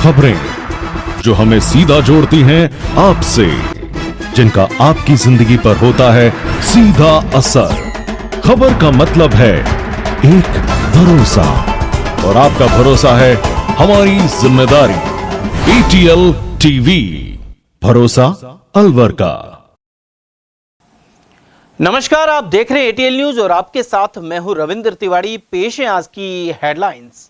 खबरें जो हमें सीधा जोड़ती हैं आपसे, जिनका आपकी जिंदगी पर होता है सीधा असर। खबर का मतलब है एक भरोसा, और आपका भरोसा है हमारी जिम्मेदारी। ATL टीवी, भरोसा अलवर का। नमस्कार, आप देख रहे हैं ATL न्यूज और आपके साथ मैं हूं रविंद्र तिवारी। पेश है आज की हेडलाइंस।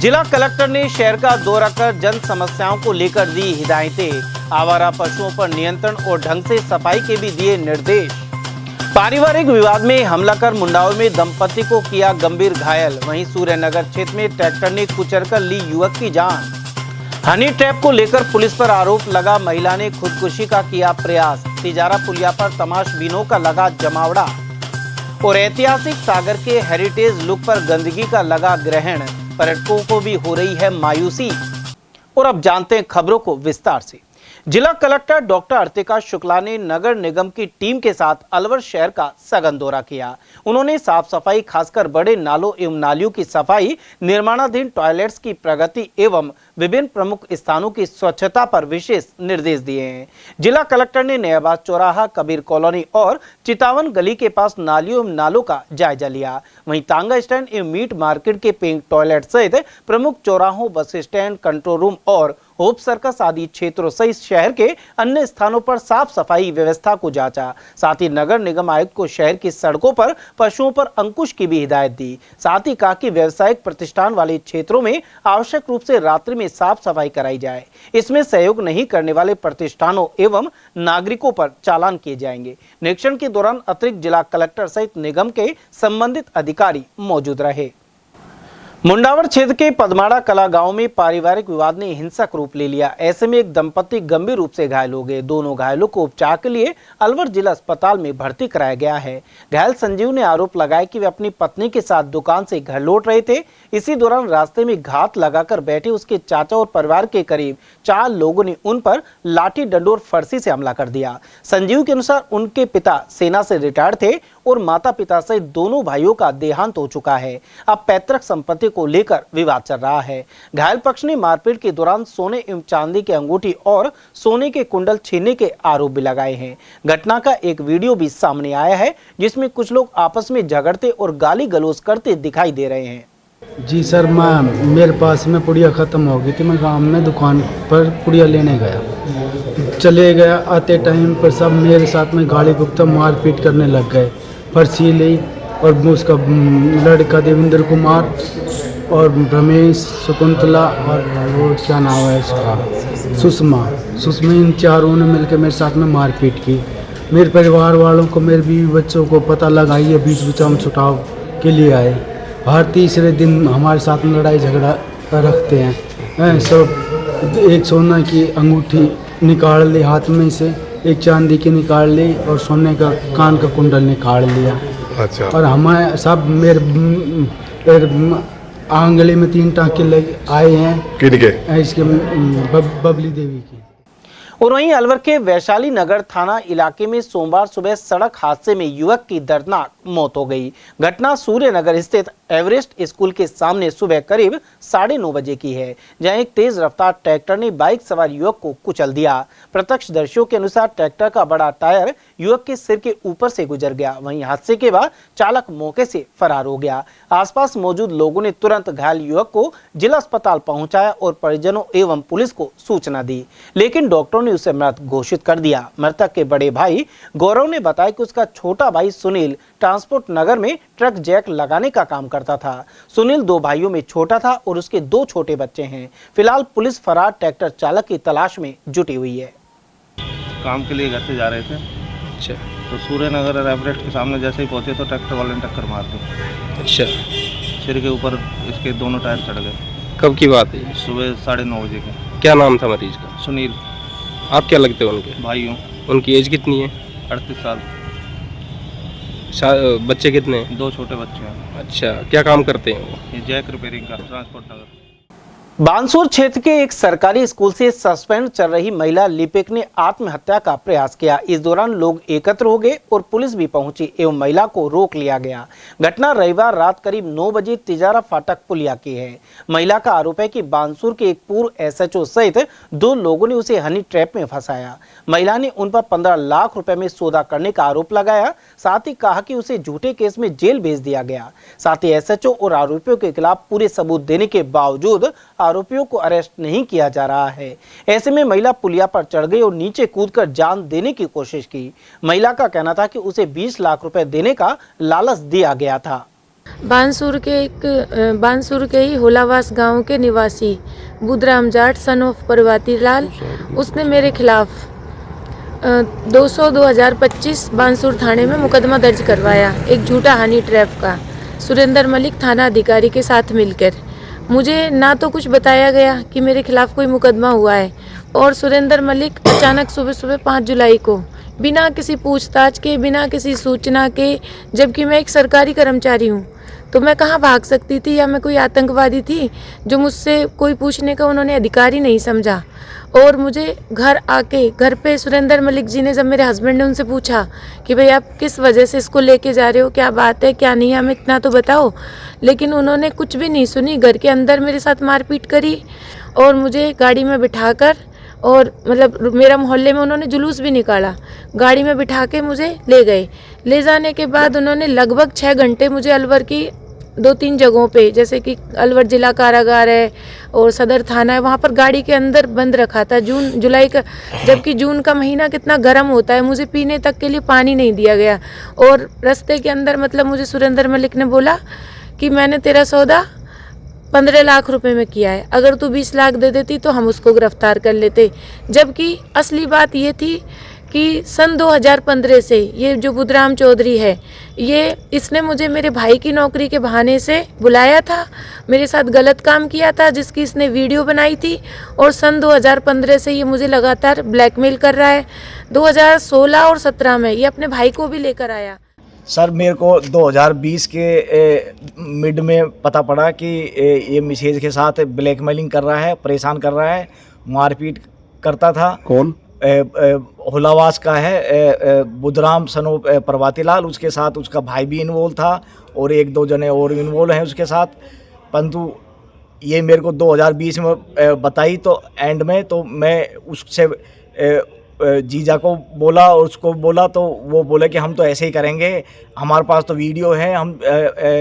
जिला कलेक्टर ने शहर का दौरा कर जन समस्याओं को लेकर दी हिदायतें। आवारा पशुओं पर नियंत्रण और ढंग से सफाई के भी दिए निर्देश। पारिवारिक विवाद में हमला कर मुंडावर में दंपति को किया गंभीर घायल। वहीं सूर्यनगर क्षेत्र में ट्रैक्टर ने कुचलकर ली युवक की जान। हनी ट्रैप को लेकर पुलिस पर आरोप लगा, महिला ने खुदकुशी का किया प्रयास। तिजारा पुलिया पर तमाशबीनों का लगा जमावड़ा। और ऐतिहासिक सागर के हेरिटेज लुक पर गंदगी का लगा ग्रहण। पर्यटकों को भी हो रही है मायूसी। और अब जानते हैं खबरों को विस्तार से। जिला कलेक्टर डॉक्टर अर्तिका शुक्ला ने नगर निगम की टीम के साथ अलवर शहर का सघन दौरा किया। उन्होंने साफ सफाई, खासकर बड़े नालों एवं नालियों की सफाई, निर्माणाधीन टॉयलेट्स की प्रगति एवं विभिन्न प्रमुख स्थानों की स्वच्छता पर विशेष निर्देश दिए हैं। जिला कलेक्टर ने नयाबाद चौराहा, कबीर कॉलोनी और चितावन गली के पास नालियों एवं नालों का जायजा लिया। वहीं तांगा स्टैंड एवं मीट मार्केट के पिंक टॉयलेट सहित प्रमुख चौराहों, बस स्टैंड, कंट्रोल रूम और होप सर्कस आदि क्षेत्रों सहित शहर के अन्य स्थानों पर साफ सफाई व्यवस्था को जांचा। साथ ही नगर निगम आयुक्त को शहर की सड़कों पर पशुओं पर अंकुश की भी हिदायत दी। साथ ही कहा कि व्यावसायिक प्रतिष्ठान वाले क्षेत्रों में आवश्यक रूप से रात्रि में साफ सफाई कराई जाए। इसमें सहयोग नहीं करने वाले प्रतिष्ठानों एवं नागरिकों पर चालान किए जाएंगे। निरीक्षण के दौरान अतिरिक्त जिला कलेक्टर सहित निगम के संबंधित अधिकारी मौजूद रहे। मुंडावर क्षेत्र के पदमाड़ा कला गांव में पारिवारिक विवाद ने हिंसक रूप ले लिया। ऐसे में एक दंपति गंभीर रूप से घायल हो गए। दोनों घायलों को उपचार के लिए अलवर जिला अस्पताल में भर्ती कराया गया है। घायल संजीव ने आरोप लगाया कि वे अपनी पत्नी के साथ दुकान से घर लौट रहे थे। इसी दौरान रास्ते में घात लगाकर बैठे उसके चाचा और परिवार के करीब 4 लोगों ने उन पर लाठी, डंडोर, फरसी से हमला कर दिया। संजीव के अनुसार उनके पिता सेना से रिटायर्ड थे और माता पिता सहित दोनों भाइयों का देहांत हो चुका है। अब पैतृक संपत्ति को लेकर विवाद चल रहा है। घायल पक्ष ने मारपीट के दौरान सोने एवं चांदी की अंगूठी और सोने के कुंडल छीनने के आरोप भी लगाए हैं। घटना का एक वीडियो भी सामने आया है जिसमें कुछ लोग आपस में झगड़ते और गाली गलौज करते दिखाई दे रहे हैं। जी सर, मेरे पास में पुड़िया ख़त्म हो गई थी। मैं गाँव में दुकान पर पुड़िया लेने गया, चले गया। आते टाइम पर सब मेरे साथ में गाली गुप्ता मारपीट करने लग गए। फरसी ली और उसका लड़का देवेंद्र कुमार और रमेश, शकुंतला और वो क्या नाम है उसका, सुषमा, इन चारों ने मिलकर मेरे साथ में मारपीट की। मेरे परिवार वालों को, मेरे बीवी बच्चों को पता लगा, ये बीच बचाव छुटाव के लिए आए। हर तीसरे दिन हमारे साथ में लड़ाई झगड़ा रखते हैं। सब एक सोना की अंगूठी निकाल ली हाथ में से, एक चांदी की निकाल ली और सोने का कान का कुंडल निकाल लिया। अच्छा। और हमारे सब मेरे आंगली में 3 टाँके लगे आए हैं। किनके? इसके बबली देवी की। और वहीं अलवर के वैशाली नगर थाना इलाके में सोमवार सुबह सड़क हादसे में युवक की दर्दनाक मौत हो गई। घटना सूर्यनगर स्थित एवरेस्ट स्कूल के सामने सुबह करीब 9:30 बजे की है, जहां एक तेज रफ्तार ट्रैक्टर ने बाइक सवार युवक को कुचल दिया। प्रत्यक्षदर्शियों के अनुसार ट्रैक्टर का बड़ा टायर युवक के सिर के ऊपर से गुजर गया। वहीं हादसे के बाद चालक मौके से फरार हो गया। आसपास मौजूद लोगों ने तुरंत घायल युवक को जिला अस्पताल पहुंचाया और परिजनों एवं पुलिस को सूचना दी, लेकिन डॉक्टरों ने उसे मृत घोषित कर दिया। मृतक के बड़े भाई गौरव ने बताया कि उसका छोटा भाई सुनील ट्रांसपोर्ट नगर में ट्रक जैक लगाने का काम करता था। सुनील 2 भाइयों में छोटा था और उसके 2 छोटे बच्चे हैं। फिलहाल पुलिस फरार ट्रैक्टर चालक की तलाश में जुटी हुई है। काम के लिए घर से जा रहे थे। अच्छा। तो सूर्यनगर एवरेस्ट के सामने जैसे ही पहुंचे तो ट्रैक्टर वाले ने टक्कर मार दी। अच्छा। सिर के ऊपर इसके दोनों टायर चढ़ गए। कब की बात है? सुबह 9:30 बजे के। क्या नाम था मरीज का? सुनील। आप क्या लगते हो उनके? भाई हूँ। उनकी एज कितनी है? 38 साल। बच्चे कितने हैं? 2 छोटे बच्चे हैं। अच्छा, क्या काम करते हैं वो? ये जैक रिपेयरिंग का, ट्रांसपोर्ट नगर। बानसूर क्षेत्र के एक सरकारी स्कूल से सस्पेंड चल रही महिला लिपिक ने आत्महत्या का प्रयास किया। इस दौरान लोग एकत्र हो गए और पुलिस भी पहुंची एवं महिला को रोक लिया गया। घटना रविवार रात करीब 9 बजे तिजारा फाटक पुलिया की है। महिला का आरोप है कि बानसूर के एक पूर्व एसएचओ सहित 2 लोगों ने उसे हनी ट्रैप में फंसाया। महिला ने उन पर 15 लाख रुपए में सौदा करने का आरोप लगाया। साथ ही कहा कि उसे झूठे केस में जेल भेज दिया गया। साथ ही एसएचओ और आरोपियों के खिलाफ पूरे सबूत देने के बावजूद आरोपियों को अरेस्ट नहीं किया जा रहा है। ऐसे में महिला पुलिया पर चढ़ गई और नीचे कूदकर जान देने की कोशिश की। महिला का कहना था कि उसे 20 लाख रुपए देने का लालच दिया गया था। बानसूर के ही होलावास गांव के निवासी बुधराम जाट सन ऑफ प्रभाती लाल, उसने मेरे खिलाफ 200/2025 बानसूर थाने में मुकदमा दर्ज करवाया, एक झूठा हनी ट्रैप का, सुरेंद्र मलिक थाना अधिकारी के साथ मिलकर। मुझे ना तो कुछ बताया गया कि मेरे खिलाफ कोई मुकदमा हुआ है और सुरेंद्र मलिक अचानक सुबह 5 जुलाई को बिना किसी पूछताछ के, बिना किसी सूचना के, जबकि मैं एक सरकारी कर्मचारी हूँ, तो मैं कहाँ भाग सकती थी या मैं कोई आतंकवादी थी जो मुझसे कोई पूछने का उन्होंने अधिकार ही नहीं समझा। और मुझे घर पे सुरेंद्र मलिक जी ने, जब मेरे हस्बैंड ने उनसे पूछा कि भाई आप किस वजह से इसको लेके जा रहे हो, क्या बात है क्या नहीं, हमें इतना तो बताओ, लेकिन उन्होंने कुछ भी नहीं सुनी। घर के अंदर मेरे साथ मारपीट करी और मुझे गाड़ी में बिठाकर, और मतलब मेरा मोहल्ले में उन्होंने जुलूस भी निकाला, गाड़ी में बिठा के मुझे ले गए। ले जाने के बाद उन्होंने लगभग 6 घंटे मुझे अलवर की 2-3 जगहों पे, जैसे कि अलवर जिला कारागार है और सदर थाना है, वहाँ पर गाड़ी के अंदर बंद रखा था जुलाई का, जबकि जून का महीना कितना गर्म होता है। मुझे पीने तक के लिए पानी नहीं दिया गया। और रास्ते के अंदर मतलब मुझे सुरेंद्र मलिक ने बोला कि मैंने तेरा सौदा 15 लाख रुपए में किया है, अगर तू 20 लाख दे देती तो हम उसको गिरफ्तार कर लेते। जबकि असली बात ये थी कि सन 2015 से ये जो बुधराम चौधरी है, इसने मुझे मेरे भाई की नौकरी के बहाने से बुलाया था, मेरे साथ गलत काम किया था, जिसकी इसने वीडियो बनाई थी। और सन 2015 से ये मुझे लगातार ब्लैकमेल कर रहा है। 2016 और 17 में ये अपने भाई को भी लेकर आया। सर, मेरे को 2020 के मिड में पता पड़ा कि ये मिसेज के साथ ब्लैकमेलिंग कर रहा है, परेशान कर रहा है, मारपीट करता था। कौन? होलावास का है, बुधराम सनो प्रभाती लाल, उसके साथ उसका भाई भी इन्वॉल्व था और 1-2 जने और इन्वॉल्व हैं उसके साथ। परंतु ये मेरे को 2020 में बताई, तो एंड में तो मैं उससे जीजा को बोला और उसको बोला, तो वो बोले कि हम तो ऐसे ही करेंगे, हमारे पास तो वीडियो है, हम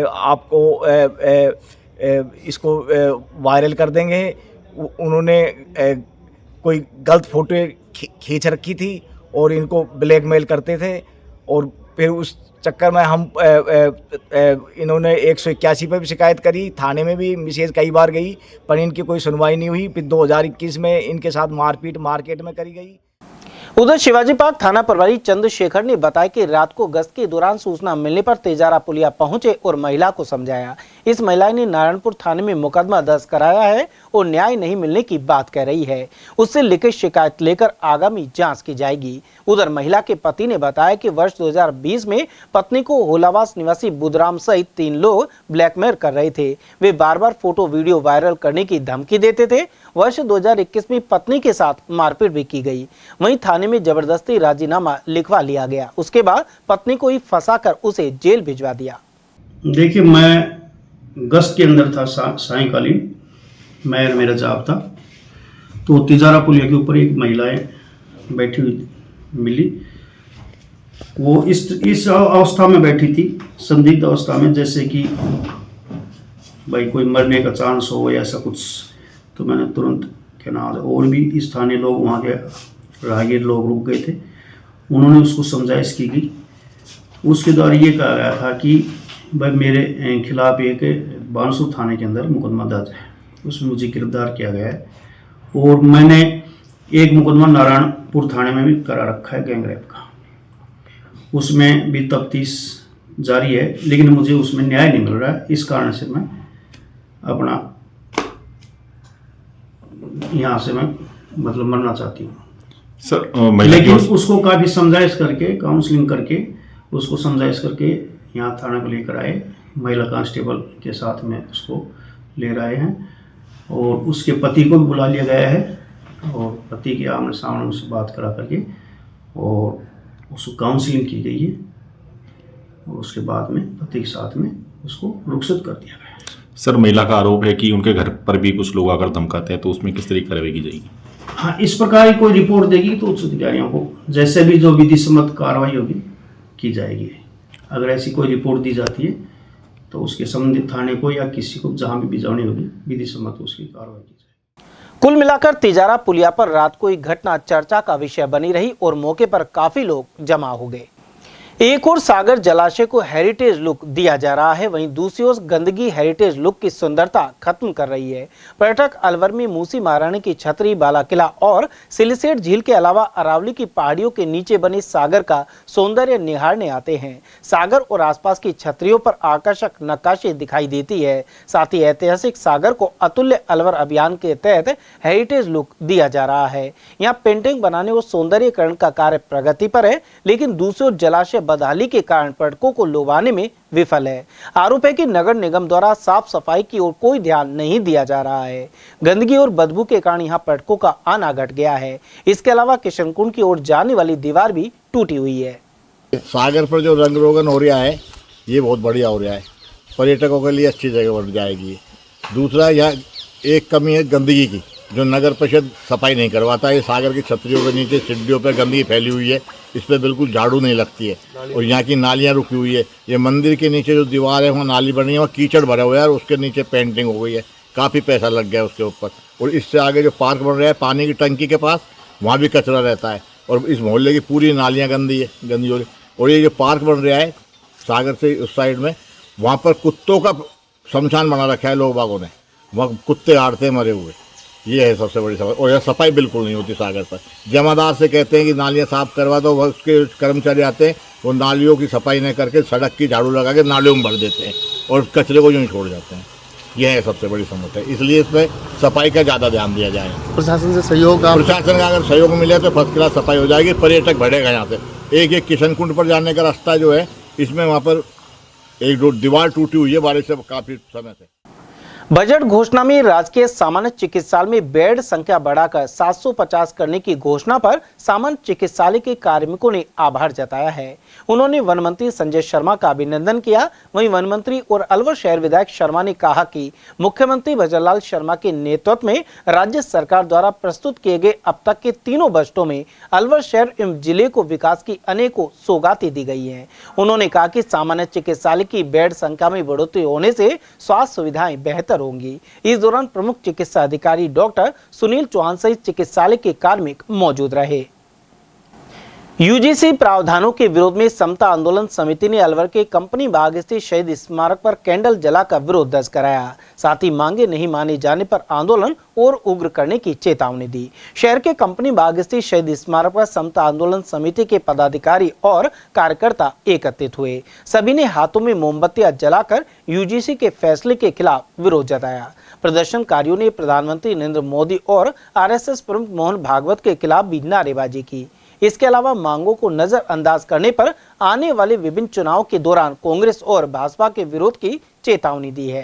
आपको इसको वायरल कर देंगे। उन्होंने कोई गलत फोटो खींच रखी थी और इनको ब्लैकमेल करते थे। और फिर उस चक्कर में हम इन्होंने 181 पे भी शिकायत करी, थाने में भी मिसेज कई बार गई, पर इनकी कोई सुनवाई नहीं हुई। फिर 2021 में इनके साथ मारपीट मार्केट में करी गई। उधर शिवाजी पार्क थाना प्रभारी चंद्रशेखर ने बताया कि रात को गश्त के दौरान सूचना मिलने पर तेजारा पुलिया पहुंचे और महिला को समझाया। इस महिला ने नारायणपुर थाने में मुकदमा दर्ज कराया है और न्याय नहीं मिलने की बात कह रही है। उससे लिखित शिकायत लेकर आगामी जांच की जाएगी। उधर महिला के पति ने बताया कि वर्ष 2020 में पत्नी को होलावास निवासी बुधराम सहित 3 लोग ब्लैकमेल कर रहे थे। वे बार-बार फोटो वीडियो वायरल करने की धमकी देते थे। वर्ष 2021 में पत्नी के साथ मारपीट भी की गई। वहीं थाने में जबरदस्ती राजीनामा लिखवा लिया गया। उसके बाद पत्नी को ही फंसाकर उसे जेल भिजवा दिया। देखिए, मैं गश्त के अंदर था, सायंकालीन मैं मेरा जॉब था, तो तिजारा पुलिया के ऊपर एक महिलाएं बैठी हुई मिली। वो इस अवस्था में बैठी थी, संदिग्ध अवस्था में, जैसे कि भाई कोई मरने का चांस हो या ऐसा कुछ। तो मैंने तुरंत क्या नाम, और भी स्थानीय लोग, वहाँ के राहगीर लोग रुक गए थे, उन्होंने उसको समझाइश की गई। उसके द्वारा ये कहा गया था कि भाई मेरे खिलाफ एक बानसूर थाने के अंदर मुकदमा दर्ज है, उसमें मुझे गिरफ्तार किया गया है। और मैंने एक मुकदमा नारायणपुर थाने में भी करा रखा है, गैंगरेप का, उसमें भी तफ्तीश जारी है, लेकिन मुझे उसमें न्याय नहीं मिल रहा है। इस कारण से मैं अपना यहाँ से मैं मतलब मरना चाहती हूँ सर। लेकिन उसको काफ़ी समझाइश करके, काउंसलिंग करके, उसको समझाइश करके यहाँ थाने को लेकर आए, महिला कांस्टेबल के साथ में उसको ले रहे हैं। और उसके पति को भी बुला लिया गया है और पति के आमने सामने उससे बात करा करके और उसको काउंसलिंग की गई है और उसके बाद में पति के साथ में उसको रुखसत कर दिया गया है। सर, महिला का आरोप है कि उनके घर पर भी कुछ लोग आकर धमकाते हैं, तो उसमें किस तरीके की कार्रवाई की जाएगी? हाँ, इस प्रकार की कोई रिपोर्ट देगी तो उच्च अधिकारियों को जैसे भी जो विधि सम्मत कार्रवाई होगी की जाएगी। अगर ऐसी कोई रिपोर्ट दी जाती है तो उसके संबंधित थाने को या किसी को जहाँ भी भिजवानी होगी विधि सम्मत उसकी कार्रवाई की जाएगी। कुल मिलाकर तिजारा पुलिया पर रात को एक घटना चर्चा का विषय बनी रही और मौके पर काफी लोग जमा हो गए। एक और सागर जलाशय को हेरिटेज लुक दिया जा रहा है, वहीं दूसरी ओर गंदगी हेरिटेज लुक की सुंदरता खत्म कर रही है। पर्यटक अलवर में मूसी महारानी की छतरी, बाला किला और सिलिसेट झील के अलावा अरावली की पहाड़ियों के नीचे बने सागर का सौंदर्य निहारने आते हैं। सागर और आसपास की छतरियों पर आकर्षक नक्काशी दिखाई देती है। साथ ही ऐतिहासिक सागर को अतुल्य अलवर अभियान के तहत हेरिटेज लुक दिया जा रहा है। यहाँ पेंटिंग बनाने और सौंदर्यीकरण का कार्य प्रगति पर है, लेकिन दूसरी ओर जलाशय बदहाली के कारण पर्यटकों को लुभाने में विफल है। आरोप है कि नगर निगम द्वारा साफ सफाई की ओर कोई ध्यान नहीं दिया जा रहा है। गंदगी और बदबू के कारण यहाँ पर्यटकों का आना घट गया है। इसके अलावा किशनकुंड की ओर जाने वाली दीवार भी टूटी हुई है। सागर पर जो रंग रोगन हो रहा है ये बहुत बढ़िया हो रहा है, पर्यटकों के लिए अच्छी जगह बन जाएगी। दूसरा, यहाँ एक कमी है गंदगी की, जो नगर परिषद सफाई नहीं करवाता है। सागर की छतरियों के नीचे सीढ़ियों पर गंदगी फैली हुई है, इस पर बिल्कुल झाड़ू नहीं लगती है और यहाँ की नालियाँ रुकी हुई है। ये मंदिर के नीचे जो दीवार है वहाँ नाली बनी है, वहाँ कीचड़ भरा हुआ है और उसके नीचे पेंटिंग हो गई है, काफ़ी पैसा लग गया उसके ऊपर। और इससे आगे जो पार्क बन रहा है पानी की टंकी के पास, वहाँ भी कचरा रहता है और इस मोहल्ले की पूरी नालियाँ गंदी हो रही। और ये जो पार्क बन रहा है सागर से उस साइड में, वहाँ पर कुत्तों का शमशान बना रखा है लोग बागों ने, वहाँ कुत्ते आड़ते मरे हुए। ये है सबसे बड़ी समस्या। और यह सफाई बिल्कुल नहीं होती सागर पर। जमादार से कहते हैं कि नालियाँ साफ करवा दो, उसके कर्मचारी आते हैं, वो नालियों की सफाई नहीं करके सड़क की झाड़ू लगा के नालियों में भर देते हैं और कचरे को यूँ ही छोड़ जाते हैं। यह है सबसे बड़ी समस्या। इसलिए इसमें सफाई का ज़्यादा ध्यान दिया जाए। प्रशासन से सहयोग, प्रशासन का अगर सहयोग मिले तो फर्स्ट क्लास सफाई हो जाएगी, पर्यटक बढ़ेगा यहाँ से। एक किशनकुंड पर जाने का रास्ता जो है, इसमें वहाँ पर एक दीवार टूटी हुई है बारिश से काफ़ी समय से। बजट घोषणा में राजकीय सामान्य चिकित्सालय में बेड संख्या बढ़ाकर 750 करने की घोषणा पर सामान्य चिकित्सालय के कार्मिकों ने आभार जताया है। उन्होंने वन मंत्री संजय शर्मा का अभिनंदन किया। वहीं वन मंत्री और अलवर शहर विधायक शर्मा ने कहा कि मुख्यमंत्री भजनलाल शर्मा के नेतृत्व में राज्य सरकार द्वारा प्रस्तुत किए गए अब तक के तीनों बजटों में अलवर शहर एवं जिले को विकास की अनेकों सौगातें दी गई हैं। उन्होंने कहा कि सामान्य चिकित्सालय की बेड संख्या में बढ़ोतरी होने से स्वास्थ्य सुविधाएं बेहतर होंगी। इस दौरान प्रमुख चिकित्सा अधिकारी डॉक्टर सुनील चौहान सहित चिकित्सालय के कार्मिक मौजूद रहे। यूजीसी प्रावधानों के विरोध में समता आंदोलन समिति ने अलवर के कंपनी बाग स्थित शहीद स्मारक पर कैंडल जलाकर विरोध दर्ज कराया। साथ ही मांगे नहीं माने जाने पर आंदोलन और उग्र करने की चेतावनी दी। शहर के कंपनी बाग स्थित शहीद स्मारक पर समता आंदोलन समिति के पदाधिकारी और कार्यकर्ता एकत्रित हुए। सभी ने हाथों में मोमबत्तियां जलाकर यूजीसी के फैसले के खिलाफ विरोध जताया। प्रदर्शनकारियों ने प्रधानमंत्री नरेंद्र मोदी और आरएसएस प्रमुख मोहन भागवत के खिलाफ भी नारेबाजी की। इसके अलावा मांगों को नजरअंदाज करने पर आने वाले विभिन्न चुनाव के दौरान कांग्रेस और भाजपा के विरोध की चेतावनी दी है।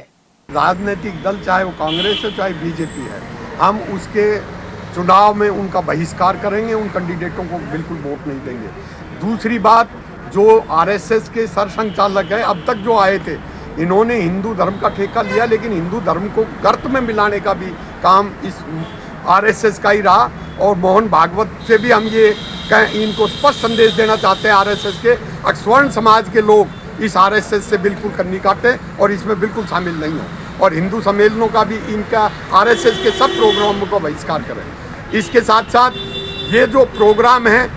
राजनीतिक दल चाहे वो कांग्रेस है चाहे बीजेपी है, हम उसके चुनाव में उनका बहिष्कार करेंगे, उन कैंडिडेटों को बिल्कुल वोट नहीं देंगे। दूसरी बात, जो आरएसएस के सरसंघचालक है अब तक जो आए थे, इन्होंने हिंदू धर्म का ठेका लिया, लेकिन हिंदू धर्म को गर्त में मिलाने का भी काम इस आरएसएस का ही रहा। और मोहन भागवत से भी हम ये इनको स्पष्ट संदेश देना चाहते हैं आरएसएस के, अक्षवर्ण समाज के लोग इस आरएसएस से बिल्कुल कन्नी काटें और इसमें बिल्कुल शामिल नहीं हो। और हिंदू सम्मेलनों का भी, इनका आरएसएस के सब प्रोग्रामों का बहिष्कार करें। इसके साथ साथ ये जो प्रोग्राम है,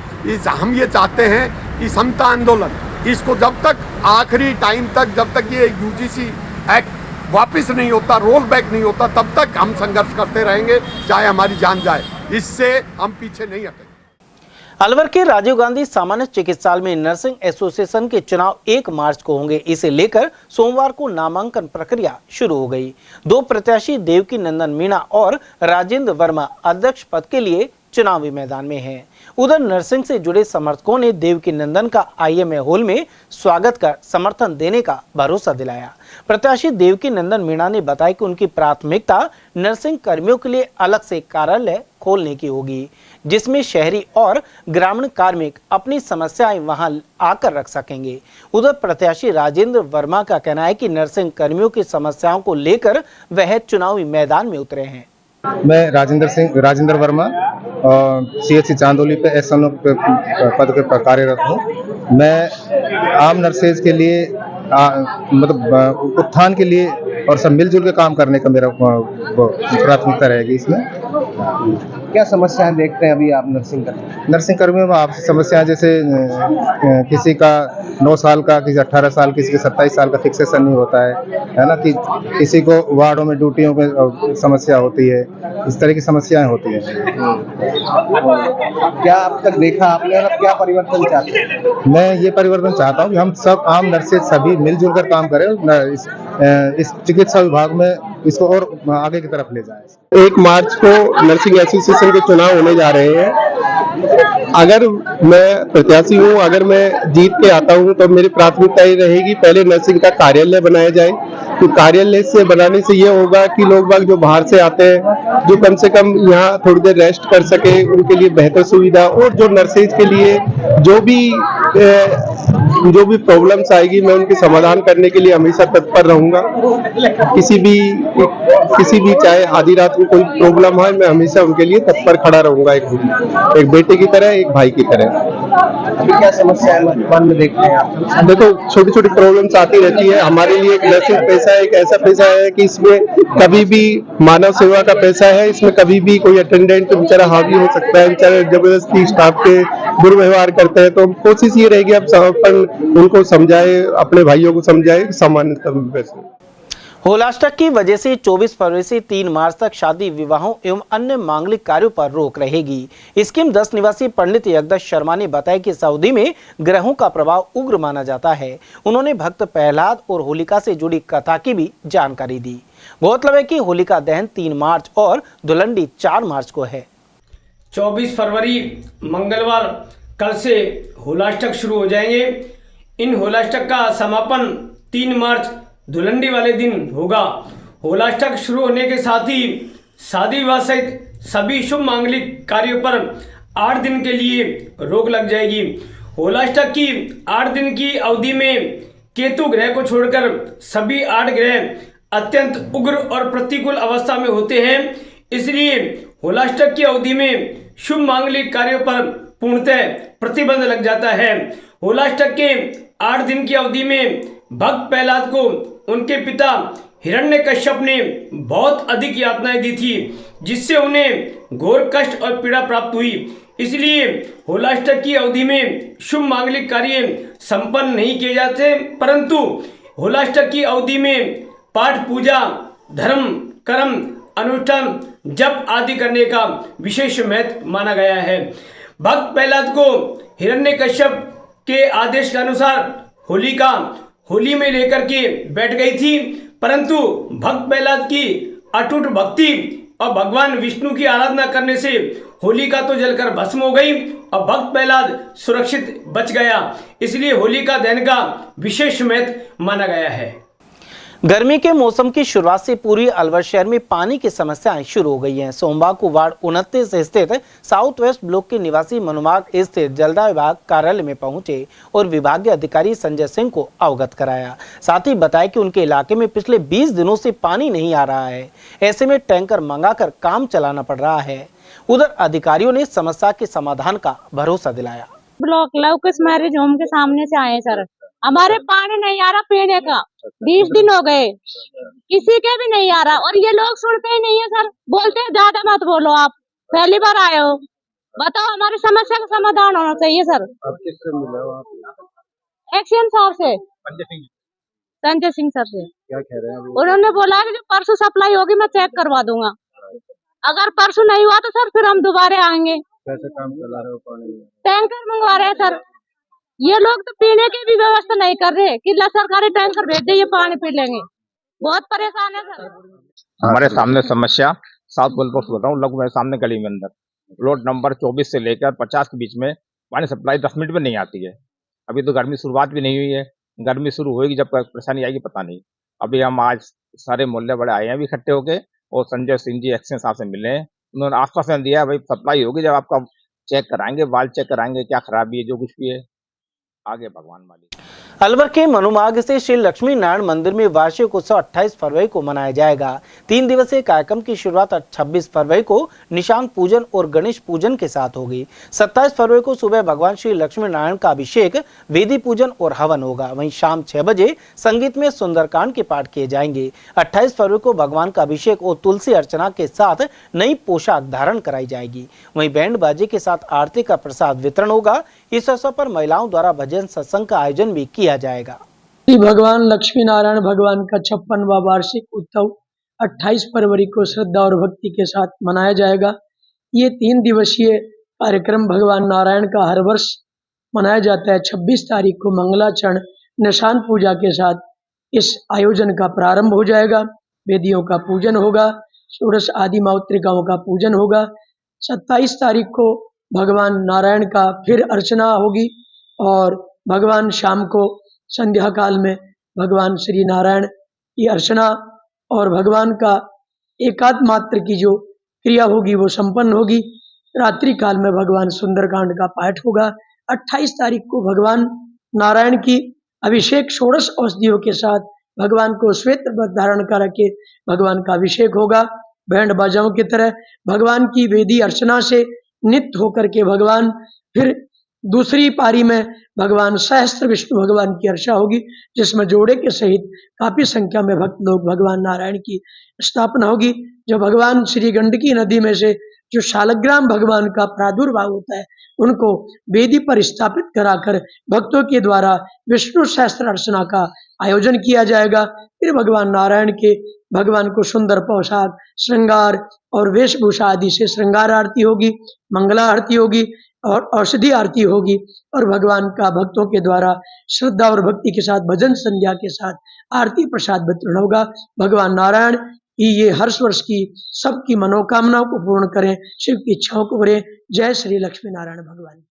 हम ये चाहते हैं कि समता आंदोलन इसको जब तक आखिरी टाइम तक, जब तक ये यूजीसी एक्ट वापस नहीं होता, रोल बैक नहीं होता, तब तक हम संघर्ष करते रहेंगे, चाहे हमारी जान जाए। इससे हम पीछे नहीं हटेंगे। अलवर के राजीव गांधी सामान्य चिकित्सालय में नर्सिंग एसोसिएशन के चुनाव 1 मार्च को होंगे। इसे लेकर सोमवार को नामांकन प्रक्रिया शुरू हो गई। 2 प्रत्याशी देवकी नंदन मीणा और राजेंद्र वर्मा अध्यक्ष पद के लिए चुनावी मैदान में हैं। उधर नरसिंह से जुड़े समर्थकों ने देवकी नंदन का IMA हॉल में स्वागत कर समर्थन देने का भरोसा दिलाया। प्रत्याशी देवकी नंदन मीणा ने बताया कि उनकी प्राथमिकता नर्सिंग कर्मियों के लिए अलग से कार्यालय खोलने की होगी, जिसमें शहरी और ग्रामीण कार्मिक अपनी समस्याएं वहां आकर रख सकेंगे। उधर प्रत्याशी राजेंद्र वर्मा का कहना है कि नर्सिंग कर्मियों की समस्याओं को लेकर वह चुनावी मैदान में उतरे हैं। मैं राजेंद्र वर्मा CHC चांदोली पे SNO पद पे कार्यरत हूँ। मैं आम नर्सेज के लिए मतलब उत्थान के लिए और सब मिलजुल के काम करने का मेरा प्राथमिकता रहेगी। इसमें क्या समस्याएं देखते हैं अभी आप नर्सिंग कर्मियों में आपसी समस्याएं, जैसे किसी का 9 साल का, किसी 18 साल, किसी के 27 साल का फिक्सेशन नहीं होता है ना, कि किसी को वार्डों में ड्यूटियों में समस्या होती है, इस तरह की समस्याएं होती हैं। क्या अब तक देखा आपने और क्या परिवर्तन चाहते हैं? मैं ये परिवर्तन चाहता हूँ कि हम सब आम नर्सेज सभी मिलजुल कर काम करें, इस चिकित्सा विभाग में इसको और आगे की तरफ ले जाएं। 1 मार्च को नर्सिंग एसोसिएशन के चुनाव होने जा रहे हैं। अगर मैं प्रत्याशी हूँ, अगर मैं जीत के आता हूँ तो मेरी प्राथमिकता ये रहेगी, पहले नर्सिंग का कार्यालय बनाया जाए। तो कार्यालय से बनाने से ये होगा कि लोग बाग जो बाहर से आते हैं, जो कम से कम यहाँ थोड़ी देर रेस्ट कर सके, उनके लिए बेहतर सुविधा, और जो नर्सेज के लिए जो भी प्रॉब्लम्स आएगी मैं उनके समाधान करने के लिए हमेशा तत्पर रहूंगा। किसी भी चाहे आधी रात को कोई प्रॉब्लम है, मैं हमेशा उनके लिए तत्पर खड़ा रहूंगा, एक बेटे की तरह, एक भाई की तरह। अभी क्या समस्या है वर्तमान में देखते हैं आप? देखो, छोटी छोटी प्रॉब्लम्स आती रहती है। हमारे लिए एक नर्सिंग पैसा एक ऐसा पैसा है कि इसमें कभी भी मानव सेवा का पैसा है, इसमें कभी भी कोई अटेंडेंट बेचारा हावी हो सकता है, बेचारा जबरदस्ती स्टाफ के दुर्व्यवहार करते हैं। तो कोशिश ये रहेगी आप अपन उनको समझाए, अपने भाइयों को समझाए सामान्य। होलाष्टक की वजह से 24 फरवरी से 3 मार्च तक शादी, विवाहों एवं अन्य मांगलिक कार्यों पर रोक रहेगी। स्कीम 10 निवासी पंडित यज्ञदत्त शर्मा ने बताया कि इस अवधि में ग्रहों का प्रभाव उग्र माना जाता है। उन्होंने भक्त प्रहलाद और होलिका से जुड़ी कथा की भी जानकारी दी। गौरतलब है कि होलिका दहन 3 मार्च और धुलंडी 4 मार्च को है। 24 फरवरी मंगलवार कल से होलाष्टक शुरू हो जाएंगे। इन होलाष्टक का समापन 3 मार्च धुलंडी वाले दिन होगा। होलाष्टक शुरू होने के साथ ही शादी विवाह सहित सभी शुभ मांगलिक कार्यों पर 8 दिन के लिए रोक लग जाएगी। होलाष्टक की 8 दिन की अवधि में केतु ग्रह को छोड़कर सभी 8 ग्रह अत्यंत उग्र और प्रतिकूल अवस्था में होते हैं। इसलिए होलाष्टक की अवधि में शुभ मांगलिक कार्यों पर पूर्णतः प्रतिबंध लग जाता है। होलाष्टक के 8 दिन की अवधि में भक्त प्रहलाद को उनके पिता हिरण्यकश्यप ने बहुत अधिक यातनाएं दी थी, जिससे उन्हें घोर कष्ट और पीड़ा प्राप्त हुई। इसलिए होलाष्टक की अवधि में शुभ मांगलिक कार्य संपन्न नहीं किए जाते, परंतु होलाष्टक की अवधि में पाठ पूजा, धर्म, कर्म, अनुष्ठान, जप आदि करने का विशेष महत्व माना गया है। भक्त प्रहलाद को हिरण्यकश्यप के आदेश के अनुसार होलिका होली में लेकर के बैठ गई थी, परंतु भक्त प्रहलाद की अटूट भक्ति और भगवान विष्णु की आराधना करने से होलिका तो जलकर भस्म हो गई और भक्त प्रहलाद सुरक्षित बच गया। इसलिए होलिका दहन का विशेष महत्व माना गया है। गर्मी के मौसम की शुरुआत से पूरी अलवर शहर में पानी की समस्याएं शुरू हो गई हैं। सोमवार को वार्ड 29 स्थित साउथ वेस्ट ब्लॉक के निवासी मनुमार्ग स्थित जलदाय विभाग कार्यालय में पहुंचे और विभागीय अधिकारी संजय सिंह को अवगत कराया। साथ ही बताया कि उनके इलाके में पिछले 20 दिनों से पानी नहीं आ रहा है, ऐसे में टैंकर मंगाकर काम चलाना पड़ रहा है। उधर अधिकारियों ने समस्या के समाधान का भरोसा दिलाया। ब्लॉक लवकुश मैरिज होम के सामने से आए सर, हमारे पानी नहीं आ रहा पीने का, 20 दिन हो गए, किसी के भी नहीं आ रहा। और ये लोग सुनते ही नहीं है सर, बोलते हैं ज्यादा मत बोलो, आप पहली बार आए हो, बताओ हमारी समस्या का समाधान होना चाहिए सर। एक्शन साहब से, संजय सिंह सर से। क्या कह रहे हैं? उन्होंने बोला कि जो परसों सप्लाई होगी मैं चेक करवा दूंगा, अगर परसों नहीं हुआ तो सर फिर हम दोबारा आएंगे। कैसे काम चला रहे हो? पानी टैंकर मंगवा रहे हैं सर, ये लोग तो पीने की भी व्यवस्था नहीं कर रहे कि सरकारी टैंकर भेज दे, ये पानी पी लेंगे। बहुत परेशान है सर। हमारे सामने समस्या साउथ वेस्ट बोल रहा हूँ, लगभग सामने गली में अंदर प्लॉट नंबर 24 से लेकर 50 के बीच में पानी सप्लाई 10 मिनट में नहीं आती है। अभी तो गर्मी शुरुआत भी नहीं हुई है, गर्मी शुरू होगी जब परेशानी आएगी पता नहीं। अभी हम आज सारे मोहल्ले बड़े आए हैं अभी इकट्ठे होके, और संजय सिंह जी एक्शन साहब से मिले हैं। उन्होंने आश्वासन दिया है भाई सप्लाई होगी जब आपका चेक कराएंगे, वाल चेक कराएंगे क्या खराबी है, जो कुछ भी है आगे भगवान मालिक। अलवर के मनुमार्ग से श्री लक्ष्मी नारायण मंदिर में वार्षिक उत्सव 28 फरवरी को मनाया जाएगा। 3 दिवसीय कार्यक्रम की शुरुआत 26 फरवरी को निशांग पूजन और गणेश पूजन के साथ होगी। 27 फरवरी को सुबह भगवान श्री लक्ष्मी नारायण का अभिषेक, वेदी पूजन और हवन होगा। वहीं शाम 6 बजे संगीत में सुंदरकांड के पाठ किए जाएंगे। 28 फरवरी को भगवान का अभिषेक और तुलसी अर्चना के साथ नई पोशाक धारण कराई जाएगी। वहीं बैंड बाजे के साथ आरती का प्रसाद वितरण होगा। इस अवसर पर महिलाओं द्वारा भजन सत्संग का आयोजन भी किया जाएगा। श्री भगवान लक्ष्मी नारायण भगवान का 56वां वार्षिक उत्सव 28 फरवरी को श्रद्धा और भक्ति के साथ मनाया जाएगा। ये 3 दिवसीय कार्यक्रम भगवान नारायण का हर वर्ष मनाया जाता है। 26 तारीख को मंगलाचरण निशान पूजा के साथ इस आयोजन का प्रारंभ हो जाएगा। वेदियों का पूजन होगा, षोडश आदि मातृकाओं का पूजन होगा। 27 तारीख को भगवान नारायण का फिर अर्चना होगी और भगवान शाम को संध्या काल में भगवान श्री नारायण की अर्चना और भगवान का एकांत मात्र की जो क्रिया होगी वो संपन्न होगी। रात्रि काल में भगवान सुंदरकांड का पाठ होगा। 28 तारीख को भगवान नारायण की अभिषेक षोडश औषधियों के साथ भगवान को श्वेत वस्त्र धारण करके भगवान का अभिषेक होगा। बैंड बाजाओं की तरह भगवान की वेदी अर्चना से नित्य होकर के भगवान फिर दूसरी पारी में भगवान सहस्त्र विष्णु भगवान की अर्चा होगी, जिसमें जोड़े के सहित काफी संख्या में भक्त लोग भगवान नारायण की स्थापना होगी। जो भगवान श्री गंडकी नदी में से जो शालग्राम भगवान का प्रादुर्भाव होता है उनको वेदी पर स्थापित कराकर भक्तों के द्वारा विष्णु सहस्त्र अर्चना का आयोजन किया जाएगा। फिर भगवान नारायण के भगवान को सुंदर पोशाक, श्रृंगार और वेशभूषा आदि से श्रृंगार आरती होगी, मंगला आरती होगी और औषधि आरती होगी और भगवान का भक्तों के द्वारा श्रद्धा और भक्ति के साथ भजन संध्या के साथ आरती प्रसाद वितरण होगा। भगवान नारायण की ये हर्ष वर्ष की सबकी मनोकामनाओं को पूर्ण करें, शिव की इच्छाओं को करें। जय श्री लक्ष्मी नारायण भगवान।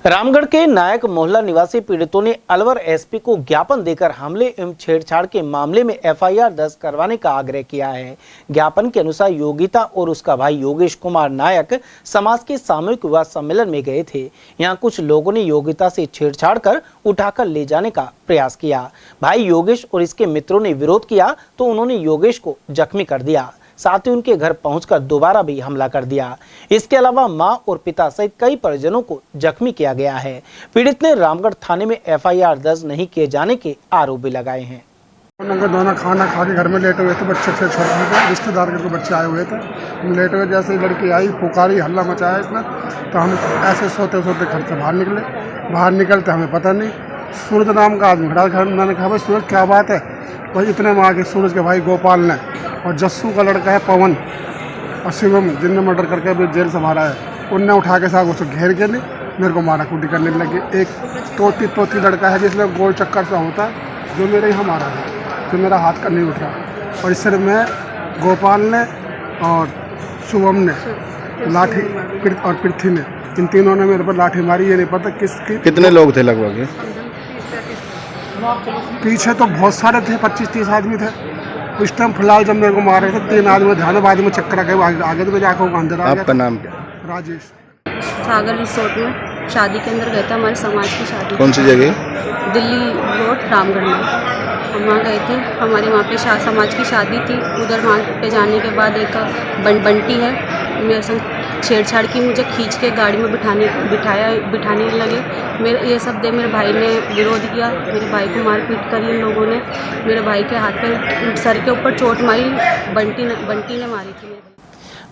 रामगढ़ के नायक मोहल्ला निवासी पीड़ितों ने अलवर एसपी को ज्ञापन देकर हमले एवं छेड़छाड़ के मामले में एफआईआर दर्ज करवाने का आग्रह किया है। ज्ञापन के अनुसार योगिता और उसका भाई योगेश कुमार नायक समाज के सामूहिक विवाह सम्मेलन में गए थे। यहां कुछ लोगों ने योगिता से छेड़छाड़ कर उठाकर ले जाने का प्रयास किया। भाई योगेश और इसके मित्रों ने विरोध किया तो उन्होंने योगेश को जख्मी कर दिया, साथ ही उनके घर पहुंचकर दोबारा भी हमला कर दिया। इसके अलावा मां और पिता सहित कई परिजनों को जख्मी किया गया है। पीड़ित ने रामगढ़ थाने में एफआईआर दर्ज नहीं किए जाने के आरोप भी लगाए हैं। दोनों खाना खा के घर में लेटे हुए थे, बच्चे थे छोटे रिश्तेदार के बच्चे आए हुए थे। हम लेटे हुए जैसे लड़की आई, पुकारी, हल्ला मचाया इसने, तो हम ऐसे सोते सोते घर से बाहर निकले। बाहर निकलते हमें पता नहीं, सूरज नाम का आदमी खड़ा। मैंने कहा भाई सूरज क्या बात है? वही इतने में आगे सूरज के भाई गोपाल ने और जस्सू का लड़का है पवन और शिवम, जिनने मर्डर करके अभी जेल से मारा है, उनने उठा के साथ उसको घेर के मेरे को मारा कूटी करने लगे। एक तोती लड़का है जिसमें गोल चक्कर सा होता है, जो मेरे यहाँ मारा है, जो मेरा हाथ का नहीं उठा। और इस सिर में गोपाल ने और शुभम ने लाठी और पृथ्वी ने, इन तीनों ने मेरे पर लाठी मारी। ये नहीं पता किसकी। कितने लोग थे लगभग? पीछे तो बहुत सारे थे, 25-30 आदमी थे उस टाइम। फिलहाल जब मेरे को मार रहे थे 3 आदमी ध्यान, बाद में चक्कर गए आगे तो मेरे आंखों को अंदर आ गया। आपका नाम क्या? राजेश। सागर रिसोर्ट में शादी के अंदर गए थे, हमारे समाज की शादी। कौन सी जगह? दिल्ली रोड रामगढ़ में हम वहाँ गए थे। हमारे वहाँ पे समाज की शादी थी। उधर वहाँ पे जाने के बाद एक बंटी है मेरे संग छेड़छाड़ की, मुझे खींच के गाड़ी में बिठाने लगे। मेरे ये सब मेरे भाई ने विरोध किया। मेरे भाई को मारपीट करी इन लोगों ने। मेरे भाई के हाथ पे सर के ऊपर चोट मारी, बंटी ने मारी थी।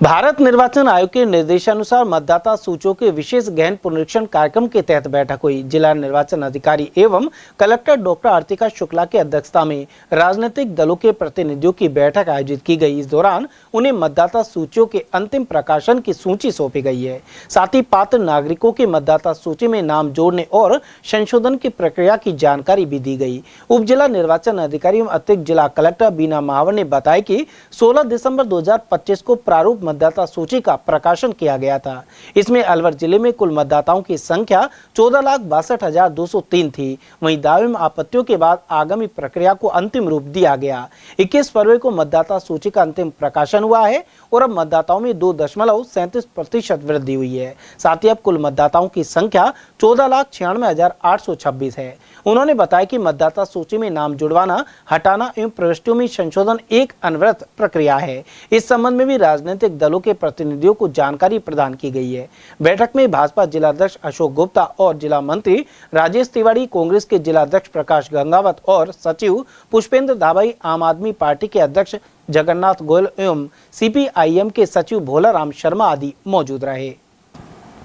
भारत निर्वाचन आयोग के निर्देशानुसार मतदाता सूचियों के विशेष गहन पुनरीक्षण कार्यक्रम के तहत बैठक हुई। जिला निर्वाचन अधिकारी एवं कलेक्टर डॉक्टर आर्तिका शुक्ला की अध्यक्षता में राजनीतिक दलों के प्रतिनिधियों की बैठक आयोजित की गई। इस दौरान उन्हें मतदाता सूचियों के अंतिम प्रकाशन की सूची सौंपी गई है। साथ ही पात्र नागरिकों के मतदाता सूची में नाम जोड़ने और संशोधन की प्रक्रिया की जानकारी भी दी गई। उप जिला निर्वाचन अधिकारी एवं अतिरिक्त जिला कलेक्टर बीना महावर ने बताया कि 16 दिसंबर 2025 को प्रारूप मतदाता सूची का प्रकाशन किया गया था। इसमें अलवर जिले में कुल मतदाताओं की संख्या 14,62,203 थी। वहीं दावे में आपत्तियों के बाद आगामी प्रक्रिया को अंतिम रूप दिया गया। 21 फरवरी को मतदाता सूची का अंतिम प्रकाशन हुआ है और अब मतदाताओं में 2.37% वृद्धि हुई है। साथ ही अब कुल मतदाताओं की संख्या 14,96,826 है। उन्होंने बताया कि मतदाता सूची में नाम जुड़वाना, हटाना एवं प्रविष्टियों में संशोधन एक अनवरत प्रक्रिया है। इस संबंध में भी राजनीतिक दलों के प्रतिनिधियों को जानकारी प्रदान की गई है। बैठक में भाजपा जिलाध्यक्ष अशोक गुप्ता और जिला मंत्री राजेश तिवारी, कांग्रेस के जिलाध्यक्ष प्रकाश गंगावत और सचिव पुष्पेंद्र धाबाई, आम आदमी पार्टी के अध्यक्ष जगन्नाथ गोयल एवं CPIM के सचिव भोलाराम शर्मा आदि मौजूद रहे।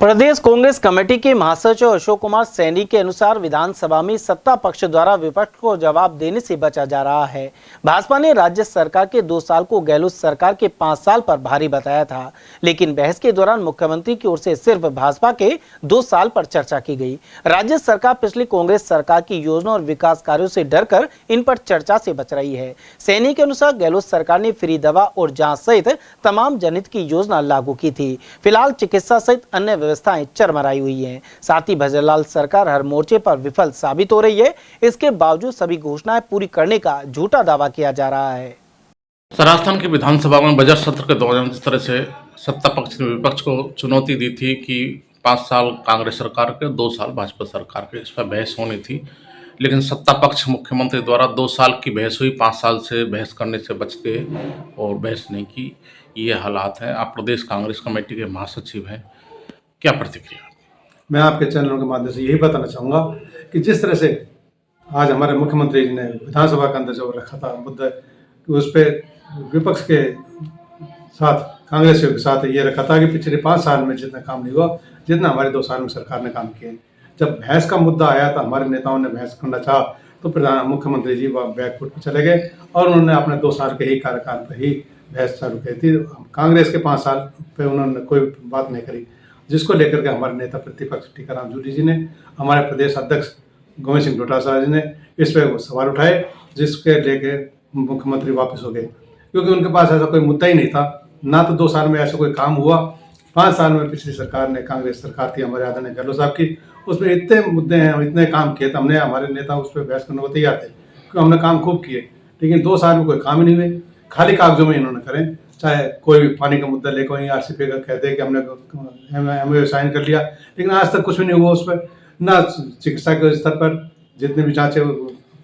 प्रदेश कांग्रेस कमेटी के महासचिव अशोक कुमार सैनी के अनुसार विधानसभा में सत्ता पक्ष द्वारा विपक्ष को जवाब देने से बचा जा रहा है। भाजपा ने राज्य सरकार के 2 साल को गहलोत सरकार के 5 साल पर भारी बताया था, लेकिन बहस के दौरान मुख्यमंत्री की ओर से सिर्फ भाजपा के 2 साल पर चर्चा की गई। राज्य सरकार पिछली कांग्रेस सरकार की योजना और विकास कार्यों से डरकर इन पर चर्चा से बच रही है। सैनी के अनुसार गहलोत सरकार ने फ्री दवा और जाँच सहित तमाम जनहित की योजना लागू की थी। फिलहाल चिकित्सा सहित अन्य व्यवस्थाएं चरमराई हुई हैं। साथ ही भजनलाल सरकार हर मोर्चे पर विफल साबित हो रही है। इसके बावजूद सभी घोषणाएं पूरी करने का झूठा दावा किया जा रहा है। राजस्थान की विधानसभा में बजट सत्र के दौरान जिस तरह से सत्ता पक्ष ने विपक्ष को चुनौती दी थी कि 5 साल कांग्रेस सरकार के, 2 साल भाजपा सरकार के, इस पर बहस होनी थी, लेकिन सत्ता पक्ष मुख्यमंत्री द्वारा 2 साल की बहस हुई, 5 साल से बहस करने से बच गए और बहस नहीं की। ये हालात हैं। आप प्रदेश कांग्रेस कमेटी के महासचिव हैं, क्या प्रतिक्रिया? मैं आपके चैनलों के माध्यम से यही बताना चाहूँगा कि जिस तरह से आज हमारे मुख्यमंत्री जी ने विधानसभा के अंदर जो रखा था मुद्दा, कि उस पर विपक्ष के साथ, कांग्रेस के साथ ये रखा था कि पिछले 5 साल में जितना काम नहीं हुआ, जितना हमारे 2 साल में सरकार ने काम किए। जब बहस का मुद्दा आया तो हमारे नेताओं ने बहस करना चाहा तो मुख्यमंत्री जी वह बैकफुट पर चले गए और उन्होंने अपने 2 साल के ही कार्यकाल पर ही बहस चालू की थी। कांग्रेस के 5 साल पर उन्होंने कोई बात नहीं करी, जिसको लेकर के हमारे नेता प्रतिपक्ष टीकाराम जूली जी ने, हमारे प्रदेश अध्यक्ष गोविंद सिंह डोटासरा जी ने इस पर सवाल उठाए, जिसके लेके मुख्यमंत्री वापस हो गए, क्योंकि उनके पास ऐसा कोई मुद्दा ही नहीं था। ना तो 2 साल में ऐसा कोई काम हुआ। 5 साल में पिछली सरकार ने, कांग्रेस सरकार थी हमारे आदरणीय गहलोत साहब की, उसमें इतने मुद्दे हैं, इतने काम किए, तो हमने, हमारे नेता उस पर बहस करने को तैयार थे, क्योंकि हमने काम खूब किए। लेकिन 2 साल में कोई काम ही नहीं हुए, खाली कागजों में इन्होंने करें। चाहे कोई भी पानी का मुद्दा लेकर वहीं RCP का कहते हैं कि हमने MOU साइन कर लिया, लेकिन आज तक कुछ भी नहीं हुआ उस पर। ना चिकित्सा के स्तर पर जितनी भी जाँचें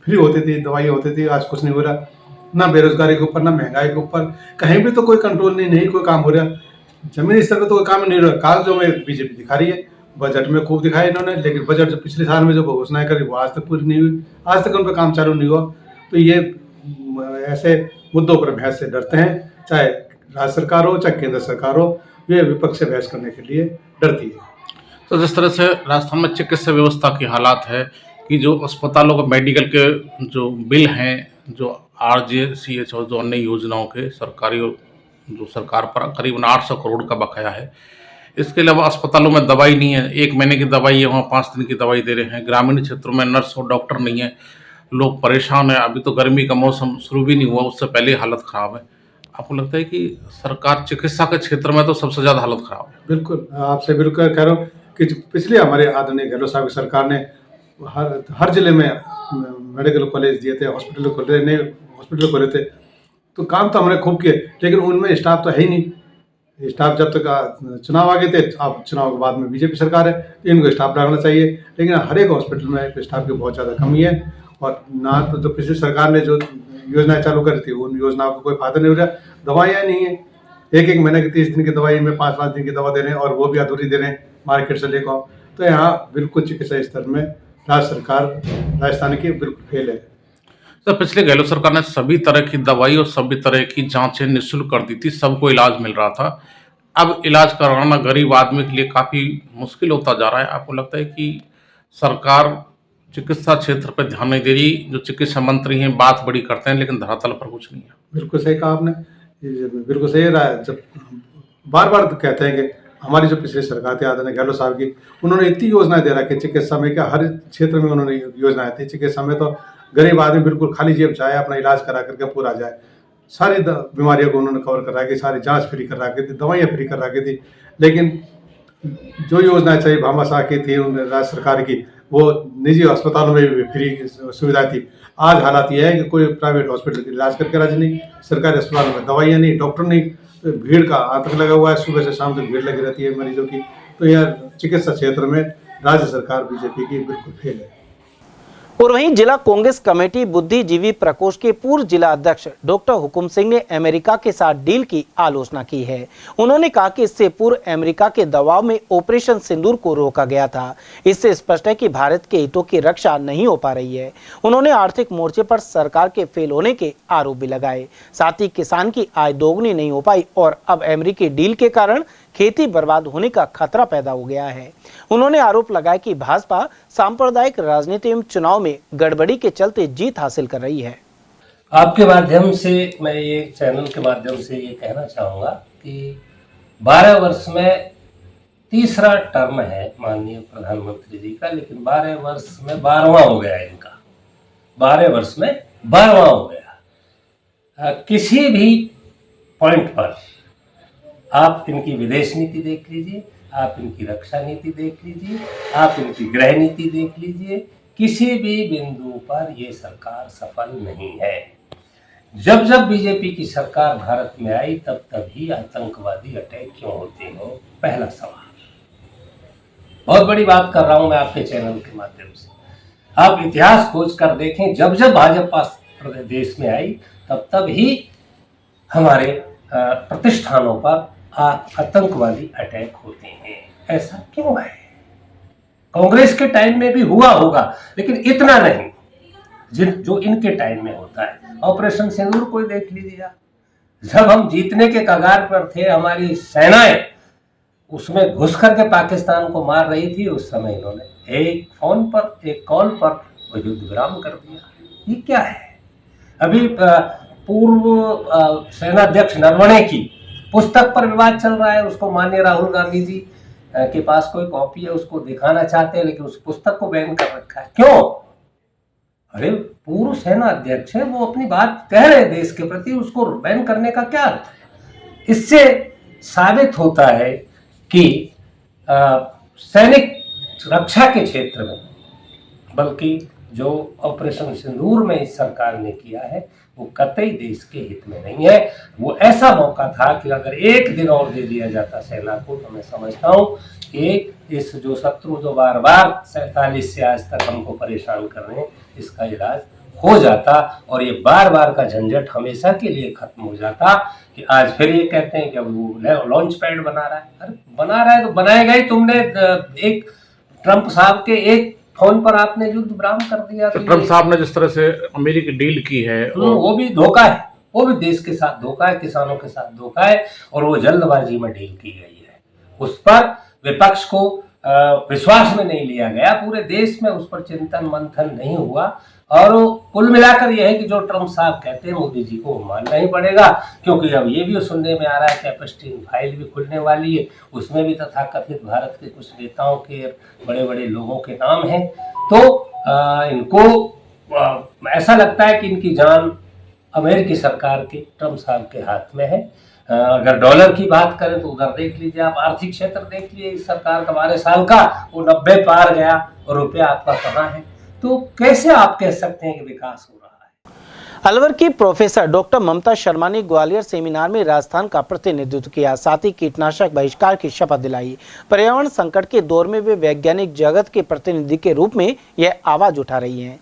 फ्री होती थी, दवाई होती थी, आज कुछ नहीं हो रहा। ना बेरोजगारी के ऊपर, ना महंगाई के ऊपर, कहीं भी तो कोई कंट्रोल नहीं कोई काम हो रहा। जमीनी स्तर पर तो कोई काम नहीं हो रहा। कागजों में बीजेपी दिखा रही है, बजट में खूब दिखाई इन्होंने, लेकिन बजट जो पिछले साल में जो घोषणाएं करी वो आज तक पूरी नहीं हुई, आज तक उन पर काम चालू नहीं हुआ। तो ये ऐसे मुद्दों पर बहस से डरते हैं, चाहे राज्य सरकार हो चाहे केंद्र सरकार हो, वे विपक्ष से बहस करने के लिए डरती है। तो जिस तरह से राजस्थान में चिकित्सा व्यवस्था की हालात है कि जो अस्पतालों को मेडिकल के जो बिल हैं, जो RJCH और जो अन्य योजनाओं के सरकारी और जो सरकार पर करीबन 800 करोड़ का बकाया है। इसके अलावा अस्पतालों में दवाई नहीं है, 1 महीने की दवाई है, वहाँ 5 दिन की दवाई दे रहे हैं। ग्रामीण क्षेत्रों में नर्स और डॉक्टर नहीं है, लोग परेशान हैं। अभी तो गर्मी का मौसम शुरू भी नहीं हुआ, उससे पहले हालत ख़राब है। आपको लगता है कि सरकार चिकित्सा के क्षेत्र में तो सबसे ज़्यादा हालत ख़राब है? बिल्कुल, आपसे बिल्कुल कह रहा हूँ कि पिछले हमारे आदरणीय गहलोत साहब की सरकार ने हर जिले में मेडिकल कॉलेज दिए थे, हॉस्पिटल खोले, नए हॉस्पिटल खोले थे, तो काम तो हमने खूब किए, लेकिन उनमें स्टाफ तो है ही नहीं। स्टाफ जब तक चुनाव आ गए थे, अब चुनाव के बाद में बीजेपी सरकार है, तो इनको स्टाफ रखना चाहिए, लेकिन हर एक हॉस्पिटल में स्टाफ की बहुत ज़्यादा कमी है। और ना तो जो पिछली सरकार ने जो योजनाएं चालू करी थी उन योजनाओं को कोई फायदा नहीं हो रहा। दवाइयाँ नहीं है, 1 महीने की 30 दिन की दवाई में 5 दिन की दवा दे रहे हैं, और वो भी अधूरी दे रहे हैं, मार्केट से लेकर। तो यहाँ बिल्कुल चिकित्सा स्तर में राज्य सरकार राजस्थान की बिल्कुल फेल है। तो पिछले गहलोत सरकार ने सभी तरह की दवाई और सभी तरह की जांचें निःशुल्क कर दी थी, सबको इलाज मिल रहा था। अब इलाज कराना गरीब आदमी के लिए काफ़ी मुश्किल होता जा रहा है। आपको लगता है कि सरकार चिकित्सा क्षेत्र पर ध्यान नहीं दे रही? जो चिकित्सा मंत्री हैं बात बड़ी करते हैं, लेकिन धरातल पर कुछ नहीं है। बिल्कुल सही कहा आपने, बिल्कुल सही रहा है। जब बार बार कहते हैं कि हमारी जो पिछली सरकार थी आदरणीय गहलोत साहब की, उन्होंने इतनी योजनाएं दे रखी चिकित्सा में, क्या हर क्षेत्र में उन्होंने योजनाएं थी। चिकित्सा में तो गरीब आदमी बिल्कुल खाली जेब जाए, अपना इलाज करा करके पूरा जाए। सारी बीमारियों को उन्होंने कवर करा के, सारी जांच फ्री करा के थी, दवाइयाँ फ्री करा के थी। लेकिन जो योजना चाहिए भामाशाह की थी राज्य सरकार की, वो निजी अस्पतालों में भी फ्री सुविधा थी। आज हालात ये है कि कोई प्राइवेट हॉस्पिटल इलाज करके राजी नहीं, सरकारी अस्पतालों में दवाइयाँ नहीं, डॉक्टर नहीं, तो भीड़ का आतंक लगा हुआ है। सुबह से शाम तक भीड़ लगी रहती है मरीजों की। तो यह चिकित्सा क्षेत्र में राज्य सरकार बीजेपी की बिल्कुल फेल है। और वहीं जिला कांग्रेस कमेटी बुद्धिजीवी प्रकोष्ठ के पूर्व जिला अध्यक्ष डॉक्टर हुकुम सिंह ने अमेरिका के साथ डील की आलोचना की है। उन्होंने कहा कि इससे पूर्व अमेरिका के दबाव में ऑपरेशन सिंदूर को रोका गया था। इससे स्पष्ट है कि भारत के हितों की रक्षा नहीं हो पा रही है। उन्होंने आर्थिक मोर्चे पर सरकार के फेल होने के आरोप भी लगाए। साथ ही किसान की आय दोगुनी नहीं हो पाई और अब अमेरिकी डील के कारण खेती बर्बाद होने का खतरा पैदा हो गया है। उन्होंने आरोप लगाया कि भाजपा सांप्रदायिक राजनीति एवं चुनाव में गड़बड़ी के चलते जीत हासिल कर रही है। आपके माध्यम से मैं ये चैनल के माध्यम से ये कहना चाहूँगा कि 12 वर्ष में तीसरा टर्म है माननीय प्रधानमंत्री जी का, लेकिन 12 वर्ष में 12वां हो गया इनका, 12 वर्ष में 12वां हो गया। किसी भी पॉइंट पर आप इनकी विदेश नीति देख लीजिए, आप इनकी रक्षा नीति देख लीजिए, आप इनकी गृह नीति देख लीजिए, किसी भी बिंदु पर ये सरकार सफल नहीं है। जब जब बीजेपी की सरकार भारत में आई तब तब ही आतंकवादी अटैक क्यों होते हैं, पहला सवाल। बहुत बड़ी बात कर रहा हूं मैं आपके चैनल के माध्यम से। आप इतिहास खोज कर देखें, जब जब भाजपा देश में आई तब तब ही हमारे प्रतिष्ठानों पर आतंकवादी अटैक होते हैं। ऐसा क्यों है? कांग्रेस के टाइम में भी हुआ होगा, लेकिन इतना नहीं जो इनके टाइम में होता है। ऑपरेशन सिंदूर कोई देख लीजिए आप, जब हम जीतने के कगार पर थे, हमारी सेनाएं उसमें घुस करके पाकिस्तान को मार रही थी, उस समय इन्होंने एक फोन पर, एक कॉल पर वो युद्ध विराम कर दिया। ये क्या है? अभी पूर्व सेनाध्यक्ष नरवणे की पुस्तक पर विवाद चल रहा है। उसको माननीय राहुल गांधी जी के पास कोई कॉपी है, उसको दिखाना चाहते हैं, लेकिन उस पुस्तक को बैन कर रखा है। क्यों? अरे पूर्व सेना अध्यक्ष है, वो अपनी बात कह रहे हैं देश के प्रति, उसको बैन करने का क्या अर्थ है? इससे साबित होता है कि सैनिक रक्षा के क्षेत्र में, बल्कि जो ऑपरेशन सिंदूर में इस सरकार ने किया है वो कतई देश के हित में नहीं है। वो ऐसा मौका था कि अगर एक दिन और दे दिया जाता सेना को, तो मैं समझता हूँ कि इस जो शत्रु जो बार बार 47 से आज तक हमको परेशान कर रहे हैं, इसका इलाज हो जाता और ये बार बार का झंझट हमेशा के लिए खत्म हो जाता। कि आज फिर ये कहते हैं कि अब वो लॉन्च पैड बना रहा है। अरे बना रहा है तो बनाएगा ही। तुमने एक ट्रंप साहब के एक फोन पर आपने युद्ध विराम कर दिया। तो ट्रंप साहब ने जिस तरह से अमेरिकी डील की है वो भी धोखा है, वो भी देश के साथ धोखा है, किसानों के साथ धोखा है, और वो जल्दबाजी में डील की गई है। उस पर विपक्ष को विश्वास में नहीं लिया गया, पूरे देश में उस पर चिंतन मंथन नहीं हुआ। और कुल मिलाकर यह है कि जो ट्रंप साहब कहते हैं मोदी जी को मानना ही पड़ेगा, क्योंकि अब ये भी सुनने में आ रहा है कि एपस्टीन फाइल भी खुलने वाली है, उसमें भी तथाकथित भारत के कुछ नेताओं के, बड़े बड़े लोगों के नाम हैं। तो इनको ऐसा लगता है कि इनकी जान अमेरिकी सरकार के ट्रंप साहब के हाथ में है। अगर डॉलर की बात करें तो उधर देख लीजिए आप, आर्थिक क्षेत्र देख लीजिए, इस सरकार का 12 साल का वो 90 पार गया और रुपया आपका कहाँ है? तो कैसे आप कह सकते हैं कि विकास हो रहा है? अलवर की प्रोफेसर डॉक्टर ममता शर्मा ने ग्वालियर सेमिनार में राजस्थान का प्रतिनिधित्व किया, साथ ही कीटनाशक बहिष्कार की शपथ दिलाई। पर्यावरण संकट के दौर में वे वैज्ञानिक जगत के प्रतिनिधि के रूप में यह आवाज उठा रही हैं।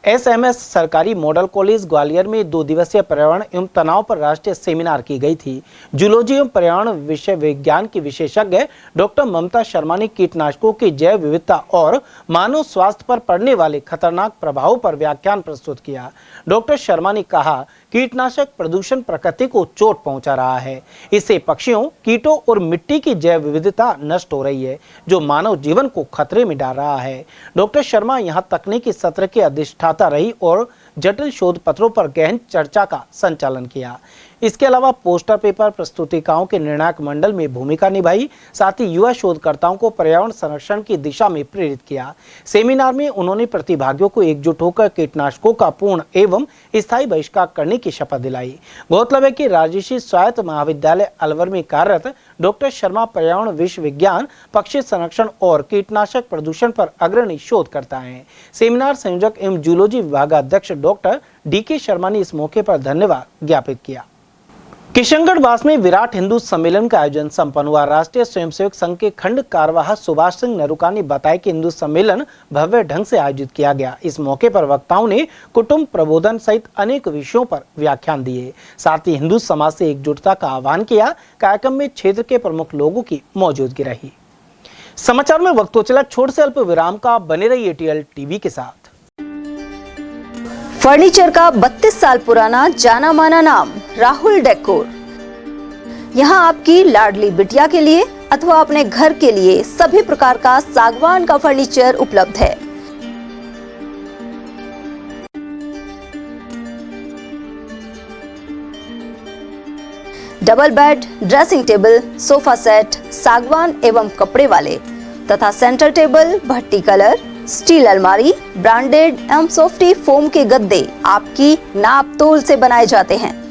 SMS सरकारी मॉडल कॉलेज ग्वालियर में 2 दिवसीय पर्यावरण एवं तनाव पर राष्ट्रीय सेमिनार की गई थी। जूलॉजी एवं पर्यावरण विषय विज्ञान की विशेषज्ञ डॉक्टर ममता शर्मा ने कीटनाशकों की जैव विविधता और मानव स्वास्थ्य पर पड़ने वाले खतरनाक प्रभावों पर व्याख्यान प्रस्तुत किया। डॉक्टर शर्मा ने कहा, कीटनाशक प्रदूषण प्रकृति को चोट पहुंचा रहा है। इससे पक्षियों, कीटों और मिट्टी की जैव विविधता नष्ट हो रही है, जो मानव जीवन को खतरे में डाल रहा है। डॉक्टर शर्मा यहां तकनीकी सत्र के अधिष्ठाता रही और जटिल शोध पत्रों पर गहन चर्चा का संचालन किया। इसके अलावा पोस्टर पेपर प्रस्तुतिकाओं के निर्णायक मंडल में भूमिका निभाई, साथ ही युवा शोधकर्ताओं को पर्यावरण संरक्षण की दिशा में प्रेरित किया। सेमिनार में उन्होंने प्रतिभागियों को एकजुट होकर कीटनाशकों का पूर्ण एवं स्थायी बहिष्कार करने की शपथ दिलाई। गौरतलब है कि राजर्षि स्वायत्त महाविद्यालय अलवर में कार्यरत डॉक्टर शर्मा पर्यावरण विश्व विज्ञान, पक्षी संरक्षण और कीटनाशक प्रदूषण पर अग्रणी शोधकर्ता हैं। सेमिनार संयोजक एवं जूलॉजी विभागाध्यक्ष डॉक्टर DK शर्मा ने इस मौके पर धन्यवाद ज्ञापित किया। किशनगढ़ बास में विराट हिंदू सम्मेलन का आयोजन संपन्न हुआ। राष्ट्रीय स्वयंसेवक संघ के खंड कार्यवाह सुभाष सिंह नरुका ने बताया कि हिंदू सम्मेलन भव्य ढंग से आयोजित किया गया। इस मौके पर वक्ताओं ने कुटुंब प्रबोधन सहित अनेक विषयों पर व्याख्यान दिए, साथ ही हिंदू समाज से एकजुटता का आह्वान किया। कार्यक्रम में क्षेत्र के प्रमुख लोगों की मौजूदगी रही। समाचार में वक्त तो चला, छोड़ से अल्प विराम का, बने रहिए ATL TV के साथ। फर्नीचर का 32 साल पुराना जाना माना नाम राहुल डेकोर। यहाँ आपकी लाडली बिटिया के लिए अथवा अपने घर के लिए सभी प्रकार का सागवान का फर्नीचर उपलब्ध है। Double bed, dressing table, sofa set सागवान एवं कपड़े वाले तथा सेंटर टेबल, भट्टी कलर, स्टील अलमारी, ब्रांडेड एवं सॉफ्टी फोम के गद्दे आपकी नाप तोल से बनाए जाते हैं।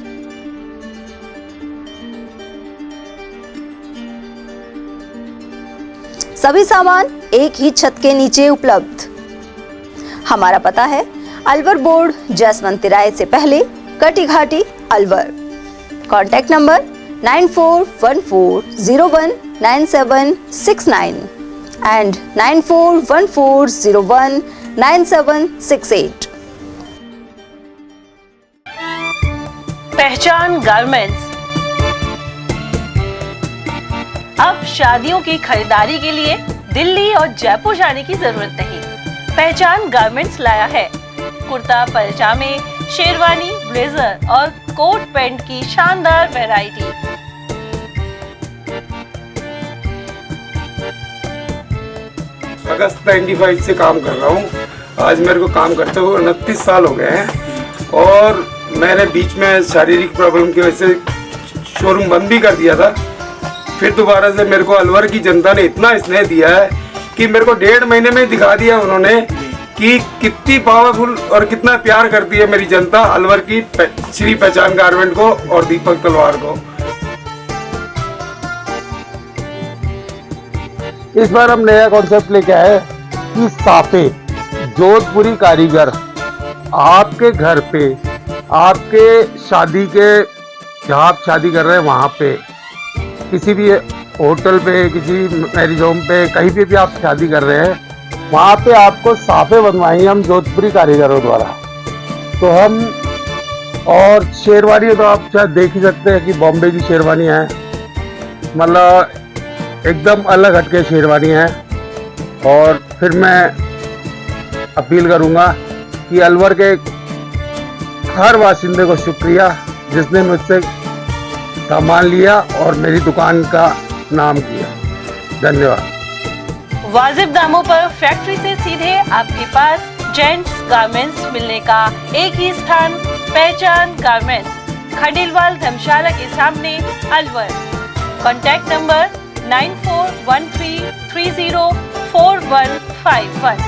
सभी सामान एक ही छत के नीचे उपलब्ध। हमारा पता है अलवर बोर्ड, जैसमंद तिराहे से पहले, कटी घाटी, अलवर। Contact number 9414019769 and 9414019768। पहचान गारमेंट्स। अब शादियों की खरीदारी के लिए दिल्ली और जयपुर जाने की जरूरत नहीं। पहचान गारमेंट्स लाया है कुर्ता, पैजामे, शेरवानी, ब्लेजर और कोट पैंट की शानदार वैरायटी। अगस्त 95 से काम कर रहा हूँ। आज मेरे को काम करते हुए 29 साल हो गए हैं और मैंने बीच में शारीरिक प्रॉब्लम की वजह से शोरूम बंद भी कर दिया था। फिर दोबारा से मेरे को अलवर की जनता ने इतना स्नेह दिया है कि मेरे को 1.5 महीने में दिखा दिया उन्होंने कि कितनी पावरफुल और कितना प्यार करती है मेरी जनता अलवर की श्री पहचान गारमेंट को और दीपक तलवार को। इस बार हम नया कॉन्सेप्ट लेके आए कि साफे जोधपुरी कारीगर आपके घर पे, आपके शादी के जहाँ आप शादी कर रहे हैं वहाँ पे, किसी भी होटल पे, किसी मैरिज होम पे, कहीं पे भी आप शादी कर रहे हैं वहाँ पे आपको साफे बनवाएंगे हम जोधपुरी कारीगरों द्वारा। तो हम और शेरवानी तो आप शायद देख ही सकते हैं कि बॉम्बे की शेरवानी है, मतलब एकदम अलग हटके शेरवानी है। और फिर मैं अपील करूंगा कि अलवर के हर वासिंदे को शुक्रिया जिसने मुझसे सामान लिया और मेरी दुकान का नाम किया। धन्यवाद। वाजिब दामों पर फैक्ट्री से सीधे आपके पास जेंट्स गारमेंट्स मिलने का एक ही स्थान, पहचान गारमेंट्स, खंडेलवाल धर्मशाला के सामने, अलवर। Contact number 9413304151।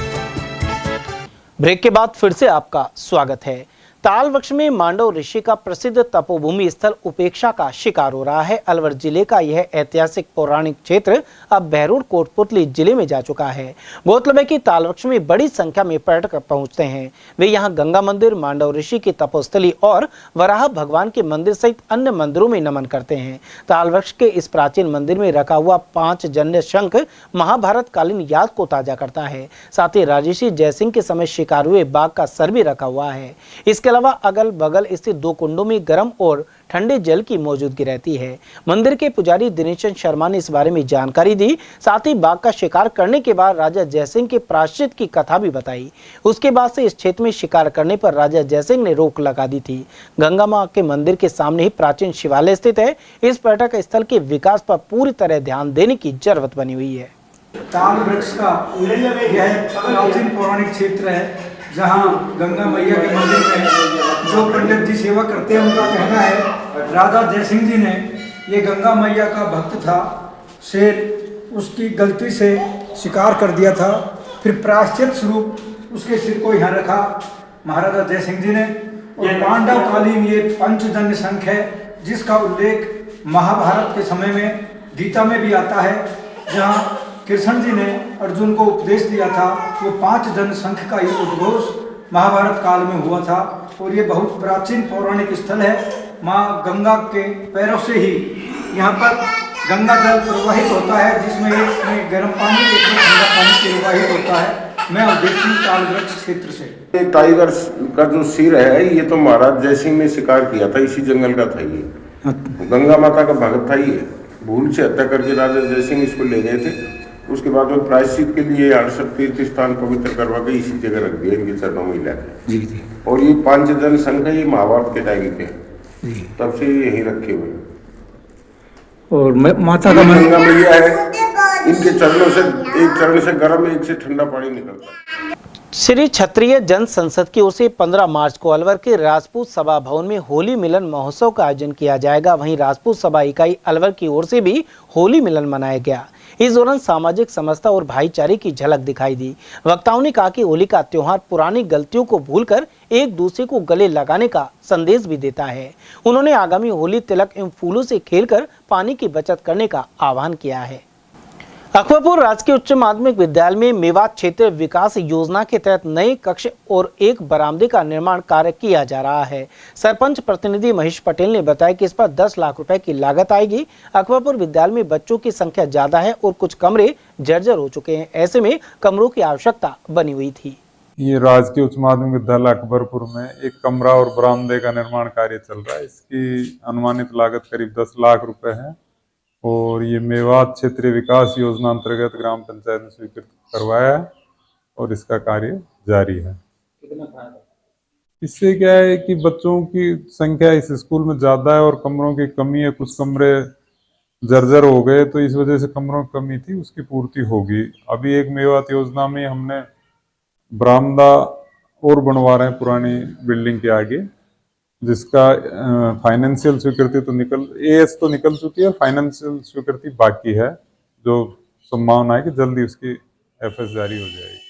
ब्रेक के बाद फिर से आपका स्वागत है। तालवृक्ष में मांडव ऋषि का प्रसिद्ध तपोभूमि स्थल उपेक्षा का शिकार हो रहा है। अलवर जिले का यह ऐतिहासिक पौराणिक क्षेत्र अब बहरोड कोटपुतली जिले में जा चुका है। गौरतलब है कि तालवृक्ष में बड़ी संख्या में पर्यटक पहुंचते हैं। वे यहां गंगा मंदिर, मांडव ऋषि की तपोस्थली और वराह भगवान के मंदिर सहित अन्य मंदिरों में नमन करते हैं। तालवृक्ष के इस प्राचीन मंदिर में रखा हुआ 5 जन्य शंख महाभारत कालीन याद को ताजा करता है। साथ ही राजर्षि जयसिंह के समय शिकार हुए बाघ का सर भी रखा हुआ है। इसके अलावा अगल बगल स्थित 2 कुंडों में गर्म और ठंडे जल की मौजूदगी रहती है। मंदिर के पुजारी दिनेश शर्मा ने इस बारे में जानकारी दी। साथ ही बाघ का शिकार करने के बाद राजा जयसिंह के प्रायश्चित की कथा भी बताई। उसके बाद से इस क्षेत्र में शिकार करने पर राजा जयसिंह ने रोक लगा दी थी। गंगा मां के मंदिर के सामने ही प्राचीन शिवालय स्थित है। इस पर्यटक स्थल के विकास पर पूरी तरह ध्यान देने की जरूरत बनी हुई है। ताल वृक्ष का यह प्राचीन पौराणिक क्षेत्र है जहाँ गंगा मैया के मंदिर में जो पंडित जी सेवा करते हैं। उनका कहना है राजा जयसिंह जी ने, ये गंगा मैया का भक्त था, शेर उसकी गलती से शिकार कर दिया था, फिर प्रायश्चित स्वरूप उसके सिर को यहाँ रखा महाराजा जयसिंह जी ने। और पांडव कालीन ये पंचजन्य संख है, जिसका उल्लेख महाभारत के समय में गीता में भी आता है, जहाँ कृष्ण जी ने अर्जुन को उपदेश दिया था। वो 5 जन संख का ही उद्घोष महाभारत काल में हुआ था। और ये बहुत प्राचीन पौराणिक स्थल है। माँ गंगा के पैरों से ही यहाँ पर गंगा जल प्रवाहित होता है, जिसमें एक में गर्म पानी, एक में ठंडा पानी प्रवाहित होता है। मैं अवधेश सिंह तालवृक्ष क्षेत्र से। टाइगर का जो सिर है, ये तो महाराज जयसिंह ने शिकार किया था, इसी जंगल का था ये। गंगा माता का भक्त था ये, भूल से हत्या करके राजा जयसिंह इसको ले गए थे। उसके बाद में प्रायश्चित के लिए 68 तीर्थ स्थान पवित्र करवा के इसी जगह रख दिया, इनके चरणों में मिला के। और ये 5 जन संघ है, ये महाभारत के टाइम के हैं, तब से यहीं रखे हुए हैं। और माता का गंगा मैया है, इनके चरणों से, एक चरण से गर्म, एक से ठंडा पानी निकलता है। श्री क्षत्रिय जन संसद की ओर से 15 मार्च को अलवर के राजपूत सभा भवन में होली मिलन महोत्सव का आयोजन किया जाएगा। वहीं राजपूत सभा इकाई अलवर की ओर से भी होली मिलन मनाया गया। इस दौरान सामाजिक समरसता और भाईचारे की झलक दिखाई दी। वक्ताओं ने कहा कि होली का त्योहार पुरानी गलतियों को भूलकर एक दूसरे को गले लगाने का संदेश भी देता है। उन्होंने आगामी होली तिलक एवं फूलों से खेलकर पानी की बचत करने का आह्वान किया है। अकबरपुर राजकीय उच्च माध्यमिक विद्यालय में मेवात क्षेत्र विकास योजना के तहत नए कक्ष और एक बरामदे का निर्माण कार्य किया जा रहा है। सरपंच प्रतिनिधि महेश पटेल ने बताया कि इस पर 10 लाख रुपए की लागत आएगी। अकबरपुर विद्यालय में बच्चों की संख्या ज्यादा है और कुछ कमरे जर्जर हो चुके हैं। ऐसे में कमरों की आवश्यकता बनी हुई थी। ये राजकीय उच्च माध्यमिक विद्यालय अकबरपुर में एक कमरा और बरामदे का निर्माण कार्य चल रहा है। इसकी अनुमानित लागत करीब 10 लाख रुपए है और ये मेवात क्षेत्रीय विकास योजना अंतर्गत ग्राम पंचायत ने स्वीकृत करवाया है और इसका कार्य जारी है। इससे क्या है कि बच्चों की संख्या इस स्कूल में ज्यादा है और कमरों की कमी है, कुछ कमरे जर्जर हो गए, तो इस वजह से कमरों की कमी थी, उसकी पूर्ति होगी। अभी एक मेवात योजना में हमने बरामदा और बनवा रहे हैं पुरानी बिल्डिंग के आगे, जिसका फाइनेंशियल स्वीकृति तो निकल चुकी है, फाइनेंशियल स्वीकृति बाकी है, जो संभावना है कि जल्दी उसकी एफएस जारी हो जाएगी।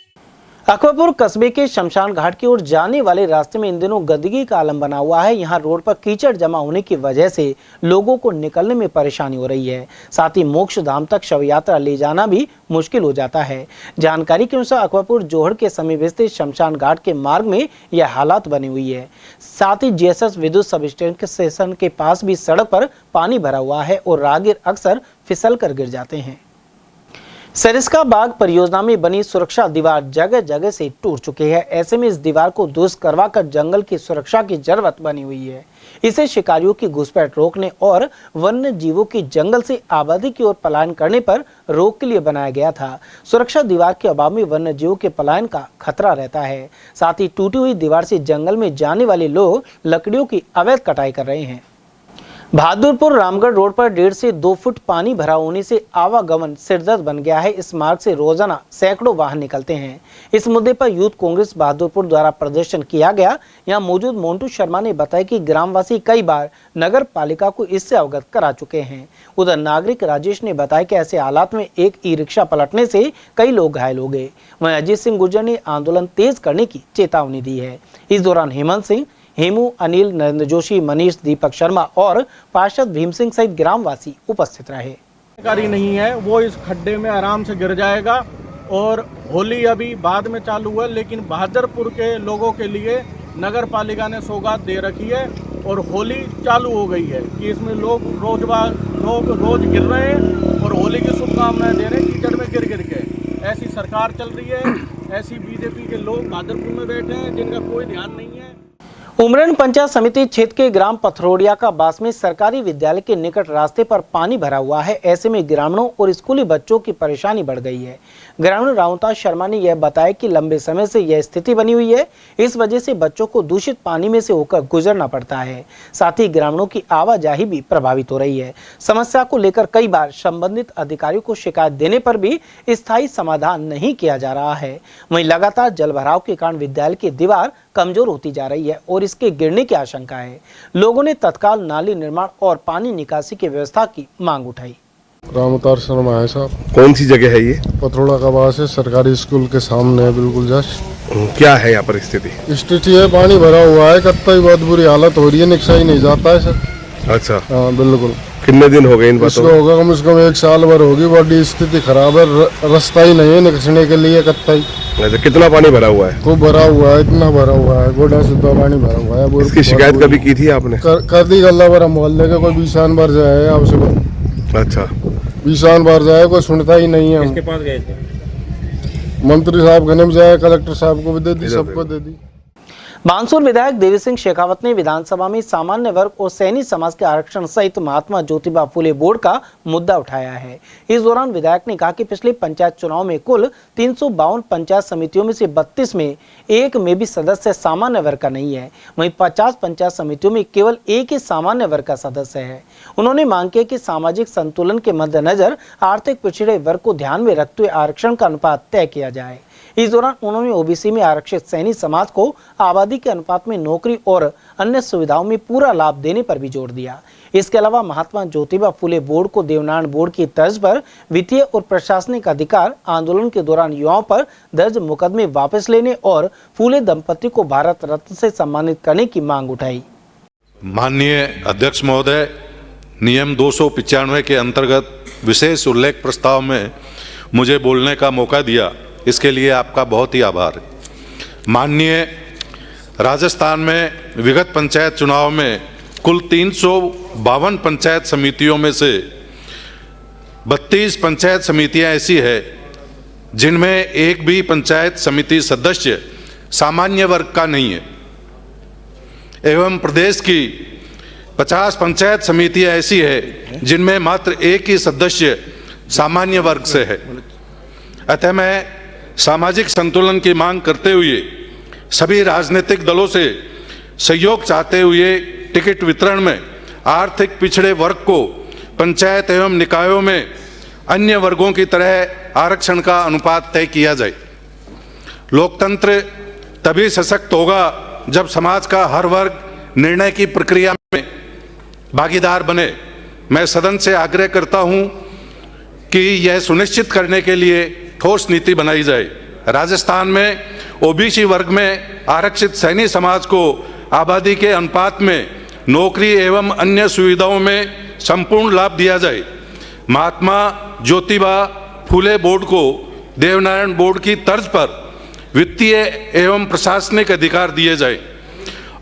अकबरपुर कस्बे के शमशान घाट की ओर जाने वाले रास्ते में इन दिनों गंदगी का आलम बना हुआ है। यहाँ रोड पर कीचड़ जमा होने की वजह से लोगों को निकलने में परेशानी हो रही है। साथ ही मोक्ष धाम तक शव यात्रा ले जाना भी मुश्किल हो जाता है। जानकारी के अनुसार अकबरपुर जोहड़ के समीप स्थित शमशान घाट के मार्ग में यह हालात बनी हुई है। साथ ही जीएसएस विद्युत सब स्टेशन के पास भी सड़क पर पानी भरा हुआ है और राहगीर अक्सर फिसल कर गिर जाते हैं। सरिस्का बाग परियोजना में बनी सुरक्षा दीवार जगह जगह से टूट चुकी है। ऐसे में इस दीवार को दुरुस्त करवाकर जंगल की सुरक्षा की जरूरत बनी हुई है। इसे शिकारियों की घुसपैठ रोकने और वन्य जीवों की जंगल से आबादी की ओर पलायन करने पर रोक के लिए बनाया गया था। सुरक्षा दीवार के अभाव में वन्य जीवों के पलायन का खतरा रहता है। साथ ही टूटी हुई दीवार से जंगल में जाने वाले लोग लकड़ियों की अवैध कटाई कर रहे हैं। बहादुरपुर रामगढ़ रोड पर 1.5 से 2 फुट पानी भरा होने से आवागमन सिरदर्द बन गया है। इस मार्ग से रोजाना सैकड़ों वाहन निकलते हैं। इस मुद्दे पर यूथ कांग्रेस बहादुरपुर द्वारा प्रदर्शन किया गया। यहां मौजूद मोन्टू शर्मा ने बताया कि ग्रामवासी कई बार नगर पालिका को इससे अवगत करा चुके हैं। उधर नागरिक राजेश ने बताया कि ऐसे हालात में एक ई रिक्शा पलटने से कई लोग घायल हो गए। वहीं अजीत सिंह गुर्जर ने आंदोलन तेज करने की चेतावनी दी है। इस दौरान हेमंत सिंह, हेमू, अनिल, नरेंद्र जोशी, मनीष, दीपक शर्मा और पार्षद भीम सिंह सहित ग्रामवासी उपस्थित रहे। जानकारी नहीं है, वो इस खड्डे में आराम से गिर जाएगा और होली अभी बाद में चालू है, लेकिन बहादुरपुर के लोगों के लिए नगर पालिका ने सौगात दे रखी है और होली चालू हो गई है कि इसमें लोग रोज गिर रहे हैं और होली की शुभकामनाएं दे रहे हैं कीचड़ में गिर के। ऐसी सरकार चल रही है, ऐसी बीजेपी के लोग बहादुरपुर में बैठे हैं जिनका कोई ध्यान नहीं है। उमरन पंचायत समिति क्षेत्र के ग्राम पथरोड़िया का बास में सरकारी विद्यालय के निकट रास्ते पर पानी भरा हुआ है। ऐसे में ग्रामीणों और स्कूली बच्चों की परेशानी बढ़ गई है। ग्रामीण रावता शर्मा ने यह बताया कि लंबे समय से यह स्थिति बनी हुई है। इस वजह से बच्चों को दूषित पानी में से होकर गुजरना पड़ता है। साथ ही ग्रामीणों की आवाजाही भी प्रभावित हो रही है। समस्या को लेकर कई बार संबंधित अधिकारियों को शिकायत देने पर भी स्थायी समाधान नहीं किया जा रहा है। वहीं लगातार जलभराव के कारण विद्यालय की दीवार कमजोर होती जा रही है और इसके गिरने की आशंका है। लोगों ने तत्काल नाली निर्माण और पानी निकासी की व्यवस्था की मांग उठाई। राम अवतार शर्मा है साहब। कौन सी जगह है ये? पथरोड़ा का पास है, सरकारी स्कूल के सामने है, बिल्कुल जस्ट। क्या है यहाँ पर स्थिति? स्थिति है, पानी भरा हुआ है, कत्ता बहुत बुरी हालत हो रही है, निकसा ही नहीं जाता है सर। अच्छा, हाँ बिल्कुल। कितने दिन हो गए इन बातों? इसको होगा कम से कम 1 साल भर होगी। बड़ी स्थिति खराब है, रास्ता ही नहीं है निकसने के लिए कत्ता ही। अच्छा, कितना पानी भरा हुआ है? खूब भरा हुआ है, इतना भरा हुआ है, गोडा सुधा पानी भरा हुआ है। इसकी शिकायत कभी की थी आपने? कर दी गल्ला भरा मोहल्ले के, कोई 20 बार जाए आपसे। अच्छा, 20 बार जाए, कोई सुनता ही नहीं है। किसके पास गए थे? मंत्री साहब घने में जाए, कलेक्टर साहब को भी दे दी, सबको दे दी। बानसूर विधायक देवी सिंह शेखावत ने विधानसभा में सामान्य वर्ग और सैनी समाज के आरक्षण सहित महात्मा ज्योतिबा फुले बोर्ड का मुद्दा उठाया है। इस दौरान विधायक ने कहा कि पिछले पंचायत चुनाव में कुल 352 पंचायत समितियों में से 32 में एक में भी सदस्य सामान्य वर्ग का नहीं है। वहीं 50 पंचायत समितियों में केवल एक ही सामान्य वर्ग का सदस्य है। उन्होंने मांग की कि सामाजिक संतुलन के मद्देनजर आर्थिक पिछड़े वर्ग को ध्यान में रखते हुए आरक्षण का अनुपात तय किया जाए। इस दौरान उन्होंने ओबीसी में आरक्षित सैनी समाज को आबादी के अनुपात में नौकरी और अन्य सुविधाओं में पूरा लाभ देने पर भी जोर दिया। इसके अलावा महात्मा ज्योतिबा फुले बोर्ड को देवनारायण बोर्ड की तर्ज पर वित्तीय और प्रशासनिक अधिकार, आंदोलन के दौरान युवाओं पर दर्ज मुकदमे वापस लेने और फुले दंपति को भारत रत्न से सम्मानित करने की मांग उठाई। माननीय अध्यक्ष महोदय, नियम 295 के अंतर्गत विशेष उल्लेख प्रस्ताव में मुझे बोलने का मौका दिया, इसके लिए आपका बहुत ही आभार है। माननीय राजस्थान में विगत पंचायत चुनाव में कुल 352 पंचायत समितियों में से 32 पंचायत समितियां ऐसी है जिनमें एक भी पंचायत समिति सदस्य सामान्य वर्ग का नहीं है, एवं प्रदेश की 50 पंचायत समितियां ऐसी है जिनमें मात्र एक ही सदस्य सामान्य वर्ग से है। अतः मैं सामाजिक संतुलन की मांग करते हुए सभी राजनीतिक दलों से सहयोग चाहते हुए टिकट वितरण में आर्थिक पिछड़े वर्ग को पंचायत एवं निकायों में अन्य वर्गों की तरह आरक्षण का अनुपात तय किया जाए। लोकतंत्र तभी सशक्त होगा जब समाज का हर वर्ग निर्णय की प्रक्रिया में भागीदार बने। मैं सदन से आग्रह करता हूं कि यह सुनिश्चित करने के लिए ठोस नीति बनाई जाए। राजस्थान में ओबीसी वर्ग में आरक्षित सैनी समाज को आबादी के अनुपात में नौकरी एवं अन्य सुविधाओं में संपूर्ण लाभ दिया जाए। महात्मा ज्योतिबा फुले बोर्ड को देवनारायण बोर्ड की तर्ज पर वित्तीय एवं प्रशासनिक अधिकार दिए जाए।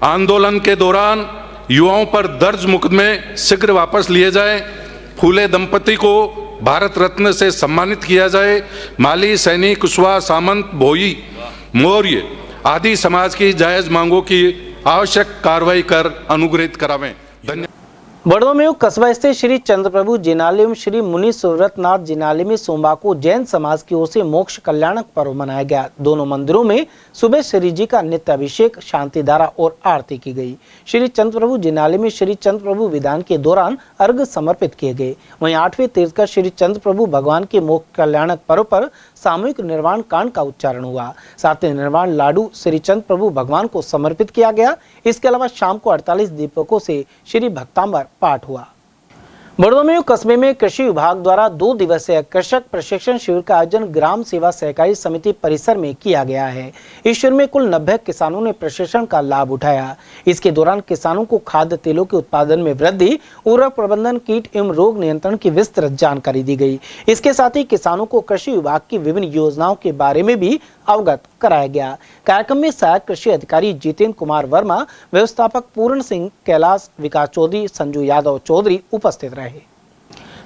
आंदोलन के दौरान युवाओं पर दर्ज मुकदमे शीघ्र वापस लिए जाए। फुले दंपति को भारत रत्न से सम्मानित किया जाए। माली, सैनी, कुशवाहा, सामंत, भोई, मौर्य आदि समाज की जायज मांगों की आवश्यक कार्रवाई कर अनुग्रहित करावें। धन्यवाद। बड़ोमेव कस्बा स्थित श्री चंद्रप्रभु जिनालय में श्री मुनि सुव्रतनाथ जिनालय में सोमवार को जैन समाज की ओर से मोक्ष कल्याणक पर्व मनाया गया। दोनों मंदिरों में सुबह श्री जी का नित्य अभिषेक, शांति धारा और आरती की गई। श्री चंद्रप्रभु जिनालय में श्री चंद्रप्रभु विधान के दौरान अर्घ्य समर्पित किए गए। वहीं 8वें तीर्थकर श्री चंद्रप्रभु भगवान के मोक्ष कल्याणक पर्व पर सामूहिक निर्वाण कांड का उच्चारण हुआ। साथ ही निर्वाण लाडू श्री चंद्रप्रभु भगवान को समर्पित किया गया। इसके अलावा शाम को 48 दीपकों से श्री भक्तांबर पाठ हुआ। बड़ोमेव कस्बे में कृषि विभाग द्वारा 2 दिवसीय कृषक प्रशिक्षण शिविर का आयोजन ग्राम सेवा सहकारी समिति परिसर में किया गया है। इस शिविर में कुल 90 किसानों ने प्रशिक्षण का लाभ उठाया। इसके दौरान किसानों को खाद्य तेलों के उत्पादन में वृद्धि, उर्वरक प्रबंधन, कीट एवं रोग नियंत्रण की विस्तृत जानकारी दी गई। इसके साथ ही किसानों को कृषि विभाग की विभिन्न योजनाओं के बारे में भी अवगत कराया गया। कार्यक्रम में सहायक कृषि अधिकारी जितेंद्र कुमार वर्मा, व्यवस्थापक पूर्ण सिंह, कैलाश, विकास चौधरी, संजू यादव चौधरी उपस्थित रहे।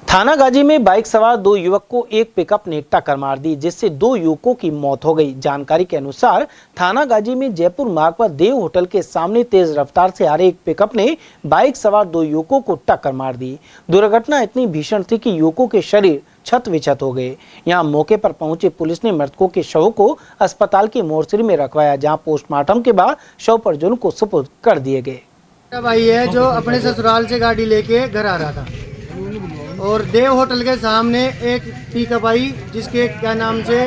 थानागाजी में बाइक सवार 2 युवक को एक पिकअप ने टक्कर मार दी, जिससे 2 युवकों की मौत हो गई। जानकारी के अनुसार थानागाजी में जयपुर मार्ग पर देव होटल के सामने तेज रफ्तार से आ रहे एक पिकअप ने बाइक सवार 2 युवकों को टक्कर मार दी। दुर्घटना इतनी भीषण थी कि युवकों के शरीर छत विछत हो गए। यहाँ मौके पर पहुंची पुलिस ने मृतकों के शवों को अस्पताल की मोर्चरी में रखवाया, जहां पोस्टमार्टम के बाद शव परिजनों को सुपुर्द कर दिए गए। भाई है जो अपने ससुराल से गाड़ी लेके घर आ रहा था और देव होटल के सामने एक पिकअप आई, जिसके क्या नाम से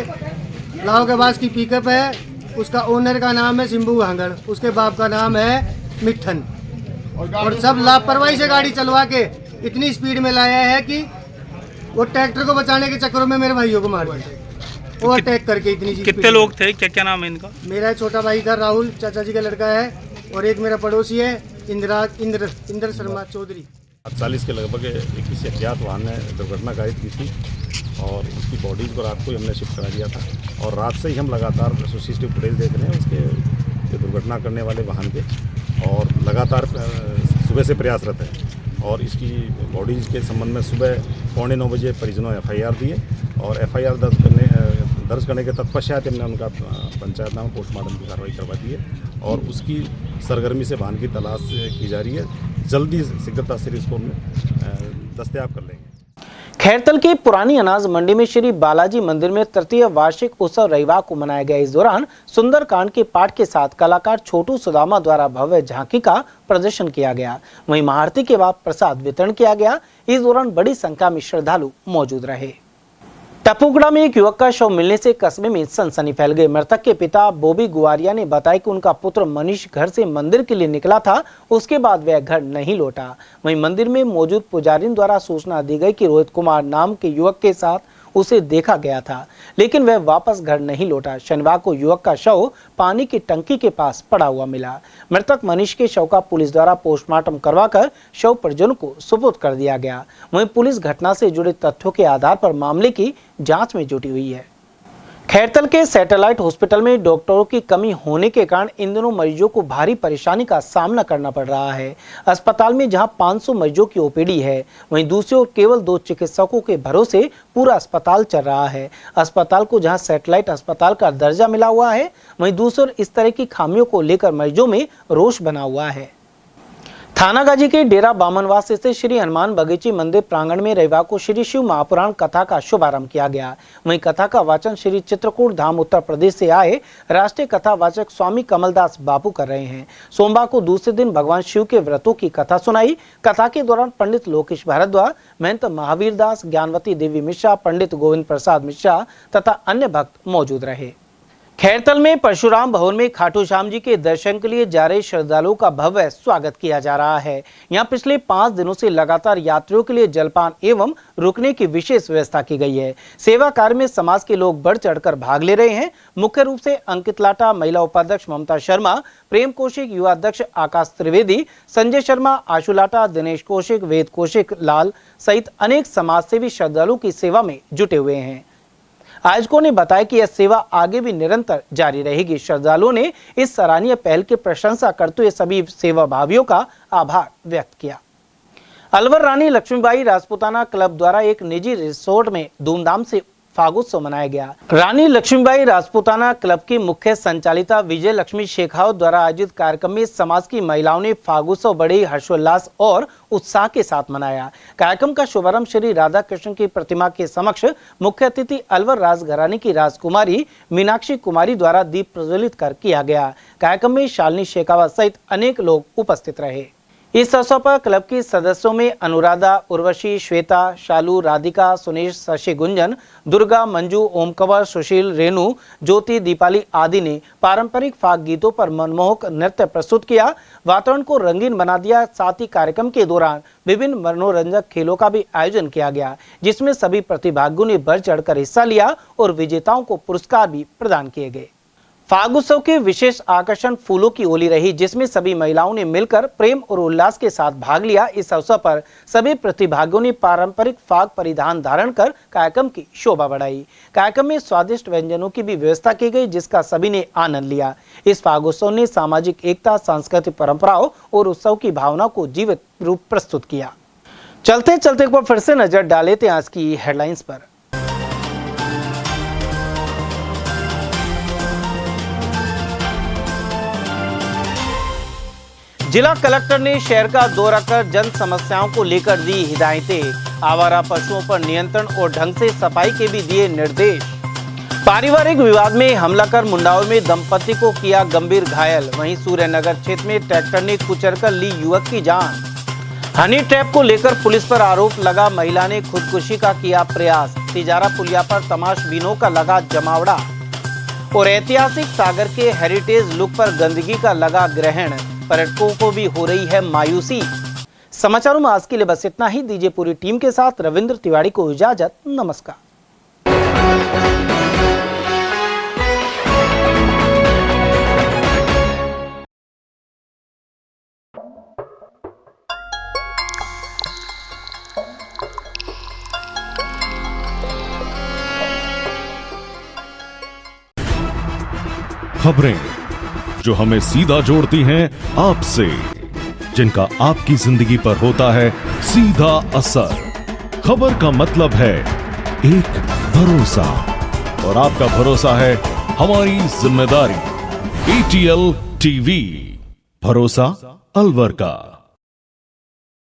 लाहौर के पास की पिकअप है। उसका ओनर का नाम है सिंबू हांगड़, उसके बाप का नाम है मिठन। और सब लापरवाही से गाड़ी चलवा के इतनी स्पीड में लाया है कि वो ट्रैक्टर को बचाने के चक्करों में मेरे भाइयों को मार दिया, वो अटैक करके इतनी। कितने लोग थे, क्या क्या नाम है इनका? मेरा छोटा भाई था राहुल, चाचा जी का लड़का है, और एक मेरा पड़ोसी है इंद्र शर्मा चौधरी। 40 के लगभग किसी अज्ञात वाहन ने दुर्घटना कारित की थी और उसकी बॉडीज को रात को ही हमने शिफ्ट करा दिया था। और रात से ही हम लगातार CCTV फुटेज देख रहे हैं उसके दुर्घटना करने वाले वाहन के, और लगातार सुबह से प्रयासरत है। और इसकी बॉडीज के संबंध में सुबह 8:45 बजे परिजनों FIR दी है और FIR दर्ज करने के तत्पश्चात हमने उनका पंचायतनामा पोस्टमार्टम की कार्रवाई करवा दी है और उसकी सरगर्मी से वाहन की तलाश की जा रही है। जल्दी शीघ्रता से इसको दस्तयाब कर लेंगे। खैरतल की पुरानी अनाज मंडी में श्री बालाजी मंदिर में तृतीय वार्षिक उत्सव रविवार को मनाया गया। इस दौरान सुंदरकांड के पाठ के साथ कलाकार छोटू सुदामा द्वारा भव्य झांकी का प्रदर्शन किया गया। वहीं महाआरती के बाद प्रसाद वितरण किया गया। इस दौरान बड़ी संख्या में श्रद्धालु मौजूद रहे। टपुगड़ा में एक युवक का शव मिलने से कस्बे में सनसनी फैल गई। मृतक के पिता बोबी गुआरिया ने बताया कि उनका पुत्र मनीष घर से मंदिर के लिए निकला था, उसके बाद वह घर नहीं लौटा। वहीं मंदिर में मौजूद पुजारियों द्वारा सूचना दी गई कि रोहित कुमार नाम के युवक के साथ उसे देखा गया था, लेकिन वह वापस घर नहीं लौटा। शनिवार को युवक का शव पानी की टंकी के पास पड़ा हुआ मिला। मृतक मनीष के शव का पुलिस द्वारा पोस्टमार्टम करवाकर शव परिजनों को सुपुर्द कर दिया गया। वहीं पुलिस घटना से जुड़े तथ्यों के आधार पर मामले की जांच में जुटी हुई है। खैरतल के सैटेलाइट हॉस्पिटल में डॉक्टरों की कमी होने के कारण इन दिनों मरीजों को भारी परेशानी का सामना करना पड़ रहा है। अस्पताल में जहां 500 मरीजों की OPD है, वहीं दूसरी ओर केवल 2 चिकित्सकों के भरोसे पूरा अस्पताल चल रहा है। अस्पताल को जहां सैटेलाइट अस्पताल का दर्जा मिला हुआ है, वहीं दूसरी ओर इस तरह की खामियों को लेकर मरीजों में रोष बना हुआ है। थानागाजी के डेरा बामनवास स्थित श्री हनुमान बगीची मंदिर प्रांगण में रविवार को श्री शिव महापुराण कथा का शुभारंभ किया गया। वहीं कथा का वाचन श्री चित्रकूट धाम उत्तर प्रदेश से आए राष्ट्रीय कथा वाचक स्वामी कमलदास बापू कर रहे हैं। सोमवार को दूसरे दिन भगवान शिव के व्रतों की कथा सुनाई। कथा के दौरान पंडित लोकेश भारद्वाज, महंत महावीर दास, ज्ञानवती देवी मिश्रा, पंडित गोविंद प्रसाद मिश्रा तथा अन्य भक्त मौजूद रहे। खैरतल में परशुराम भवन में खाटू श्याम जी के दर्शन के लिए जा रहे श्रद्धालुओं का भव्य स्वागत किया जा रहा है। यहां पिछले 5 दिनों से लगातार यात्रियों के लिए जलपान एवं रुकने की विशेष व्यवस्था की गई है। सेवा कार्य में समाज के लोग बढ़ चढ़कर भाग ले रहे हैं। मुख्य रूप से अंकित लाटा, महिला उपाध्यक्ष ममता शर्मा, प्रेम कौशिक, युवा अध्यक्ष आकाश त्रिवेदी, संजय शर्मा, आशु लाटा, दिनेश कौशिक, वेद कौशिक लाल सहित अनेक समाजसेवी श्रद्धालुओं की सेवा में जुटे हुए हैं। आयोजकों ने बताया कि यह सेवा आगे भी निरंतर जारी रहेगी। श्रद्धालुओं ने इस सराहनीय पहल की प्रशंसा करते हुए सभी सेवाभावियों का आभार व्यक्त किया। अलवर रानी लक्ष्मीबाई राजपूताना क्लब द्वारा एक निजी रिसोर्ट में धूमधाम से फागुत्सव मनाया गया। रानी लक्ष्मीबाई राजपूताना क्लब की मुख्य संचालिका विजय लक्ष्मी शेखावत द्वारा आयोजित कार्यक्रम में समाज की महिलाओं ने फागुत्सव बड़े हर्षोल्लास और उत्साह के साथ मनाया। कार्यक्रम का शुभारंभ श्री राधा कृष्ण की प्रतिमा के समक्ष मुख्य अतिथि अलवर राजघराने की राजकुमारी मीनाक्षी कुमारी द्वारा दीप प्रज्वलित कर किया गया। कार्यक्रम में शालिनी शेखावत सहित अनेक लोग उपस्थित रहे। इस अवसर पर क्लब की सदस्यों में अनुराधा, उर्वशी, श्वेता, शालू, राधिका, सुनेश, शशि गुंजन, दुर्गा, मंजू, ओम कंवर, सुशील, रेणु, ज्योति, दीपाली आदि ने पारंपरिक फाग गीतों पर मनमोहक नृत्य प्रस्तुत किया, वातावरण को रंगीन बना दिया। साथ ही कार्यक्रम के दौरान विभिन्न मनोरंजक खेलों का भी आयोजन किया गया, जिसमें सभी प्रतिभागियों ने बढ़ चढ़कर हिस्सा लिया और विजेताओं को पुरस्कार भी प्रदान किए गए। फाग उत्सव के विशेष आकर्षण फूलों की होली रही, जिसमें सभी महिलाओं ने मिलकर प्रेम और उल्लास के साथ भाग लिया। इस अवसर पर सभी प्रतिभागियों ने पारंपरिक फाग परिधान धारण कर कार्यक्रम की शोभा बढ़ाई। कार्यक्रम में स्वादिष्ट व्यंजनों की भी व्यवस्था की गई, जिसका सभी ने आनंद लिया। इस फाग उत्सव ने सामाजिक एकता, सांस्कृतिक परंपराओं और उत्सव की भावना को जीवित रूप प्रस्तुत किया। चलते चलते एक बार फिर से नजर डाले थे आज की हेडलाइंस पर। जिला कलेक्टर ने शहर का दौरा कर जन समस्याओं को लेकर दी हिदायतें। आवारा पशुओं पर नियंत्रण और ढंग से सफाई के भी दिए निर्देश। पारिवारिक विवाद में हमला कर मुंडाओं में दंपति को किया गंभीर घायल। वहीं सूर्यनगर क्षेत्र में ट्रैक्टर ने कुचलकर ली युवक की जान। हनी ट्रैप को लेकर पुलिस पर आरोप लगा, महिला ने खुदकुशी का किया प्रयास। तिजारा पुलिया पर तमाशबीनों का लगा जमावड़ा। और ऐतिहासिक सागर के हेरिटेज लुक पर गंदगी का लगा ग्रहण पर्यटकों को भी हो रही है मायूसी। समाचारों में आज के लिए बस इतना ही। दीजिए पूरी टीम के साथ रविंद्र तिवारी को इजाजत। नमस्कार। खबरें जो हमें सीधा जोड़ती हैं आपसे, जिनका आपकी जिंदगी पर होता है सीधा असर। खबर का मतलब है एक भरोसा, और आपका भरोसा है हमारी जिम्मेदारी। ATL TV, भरोसा अलवर का।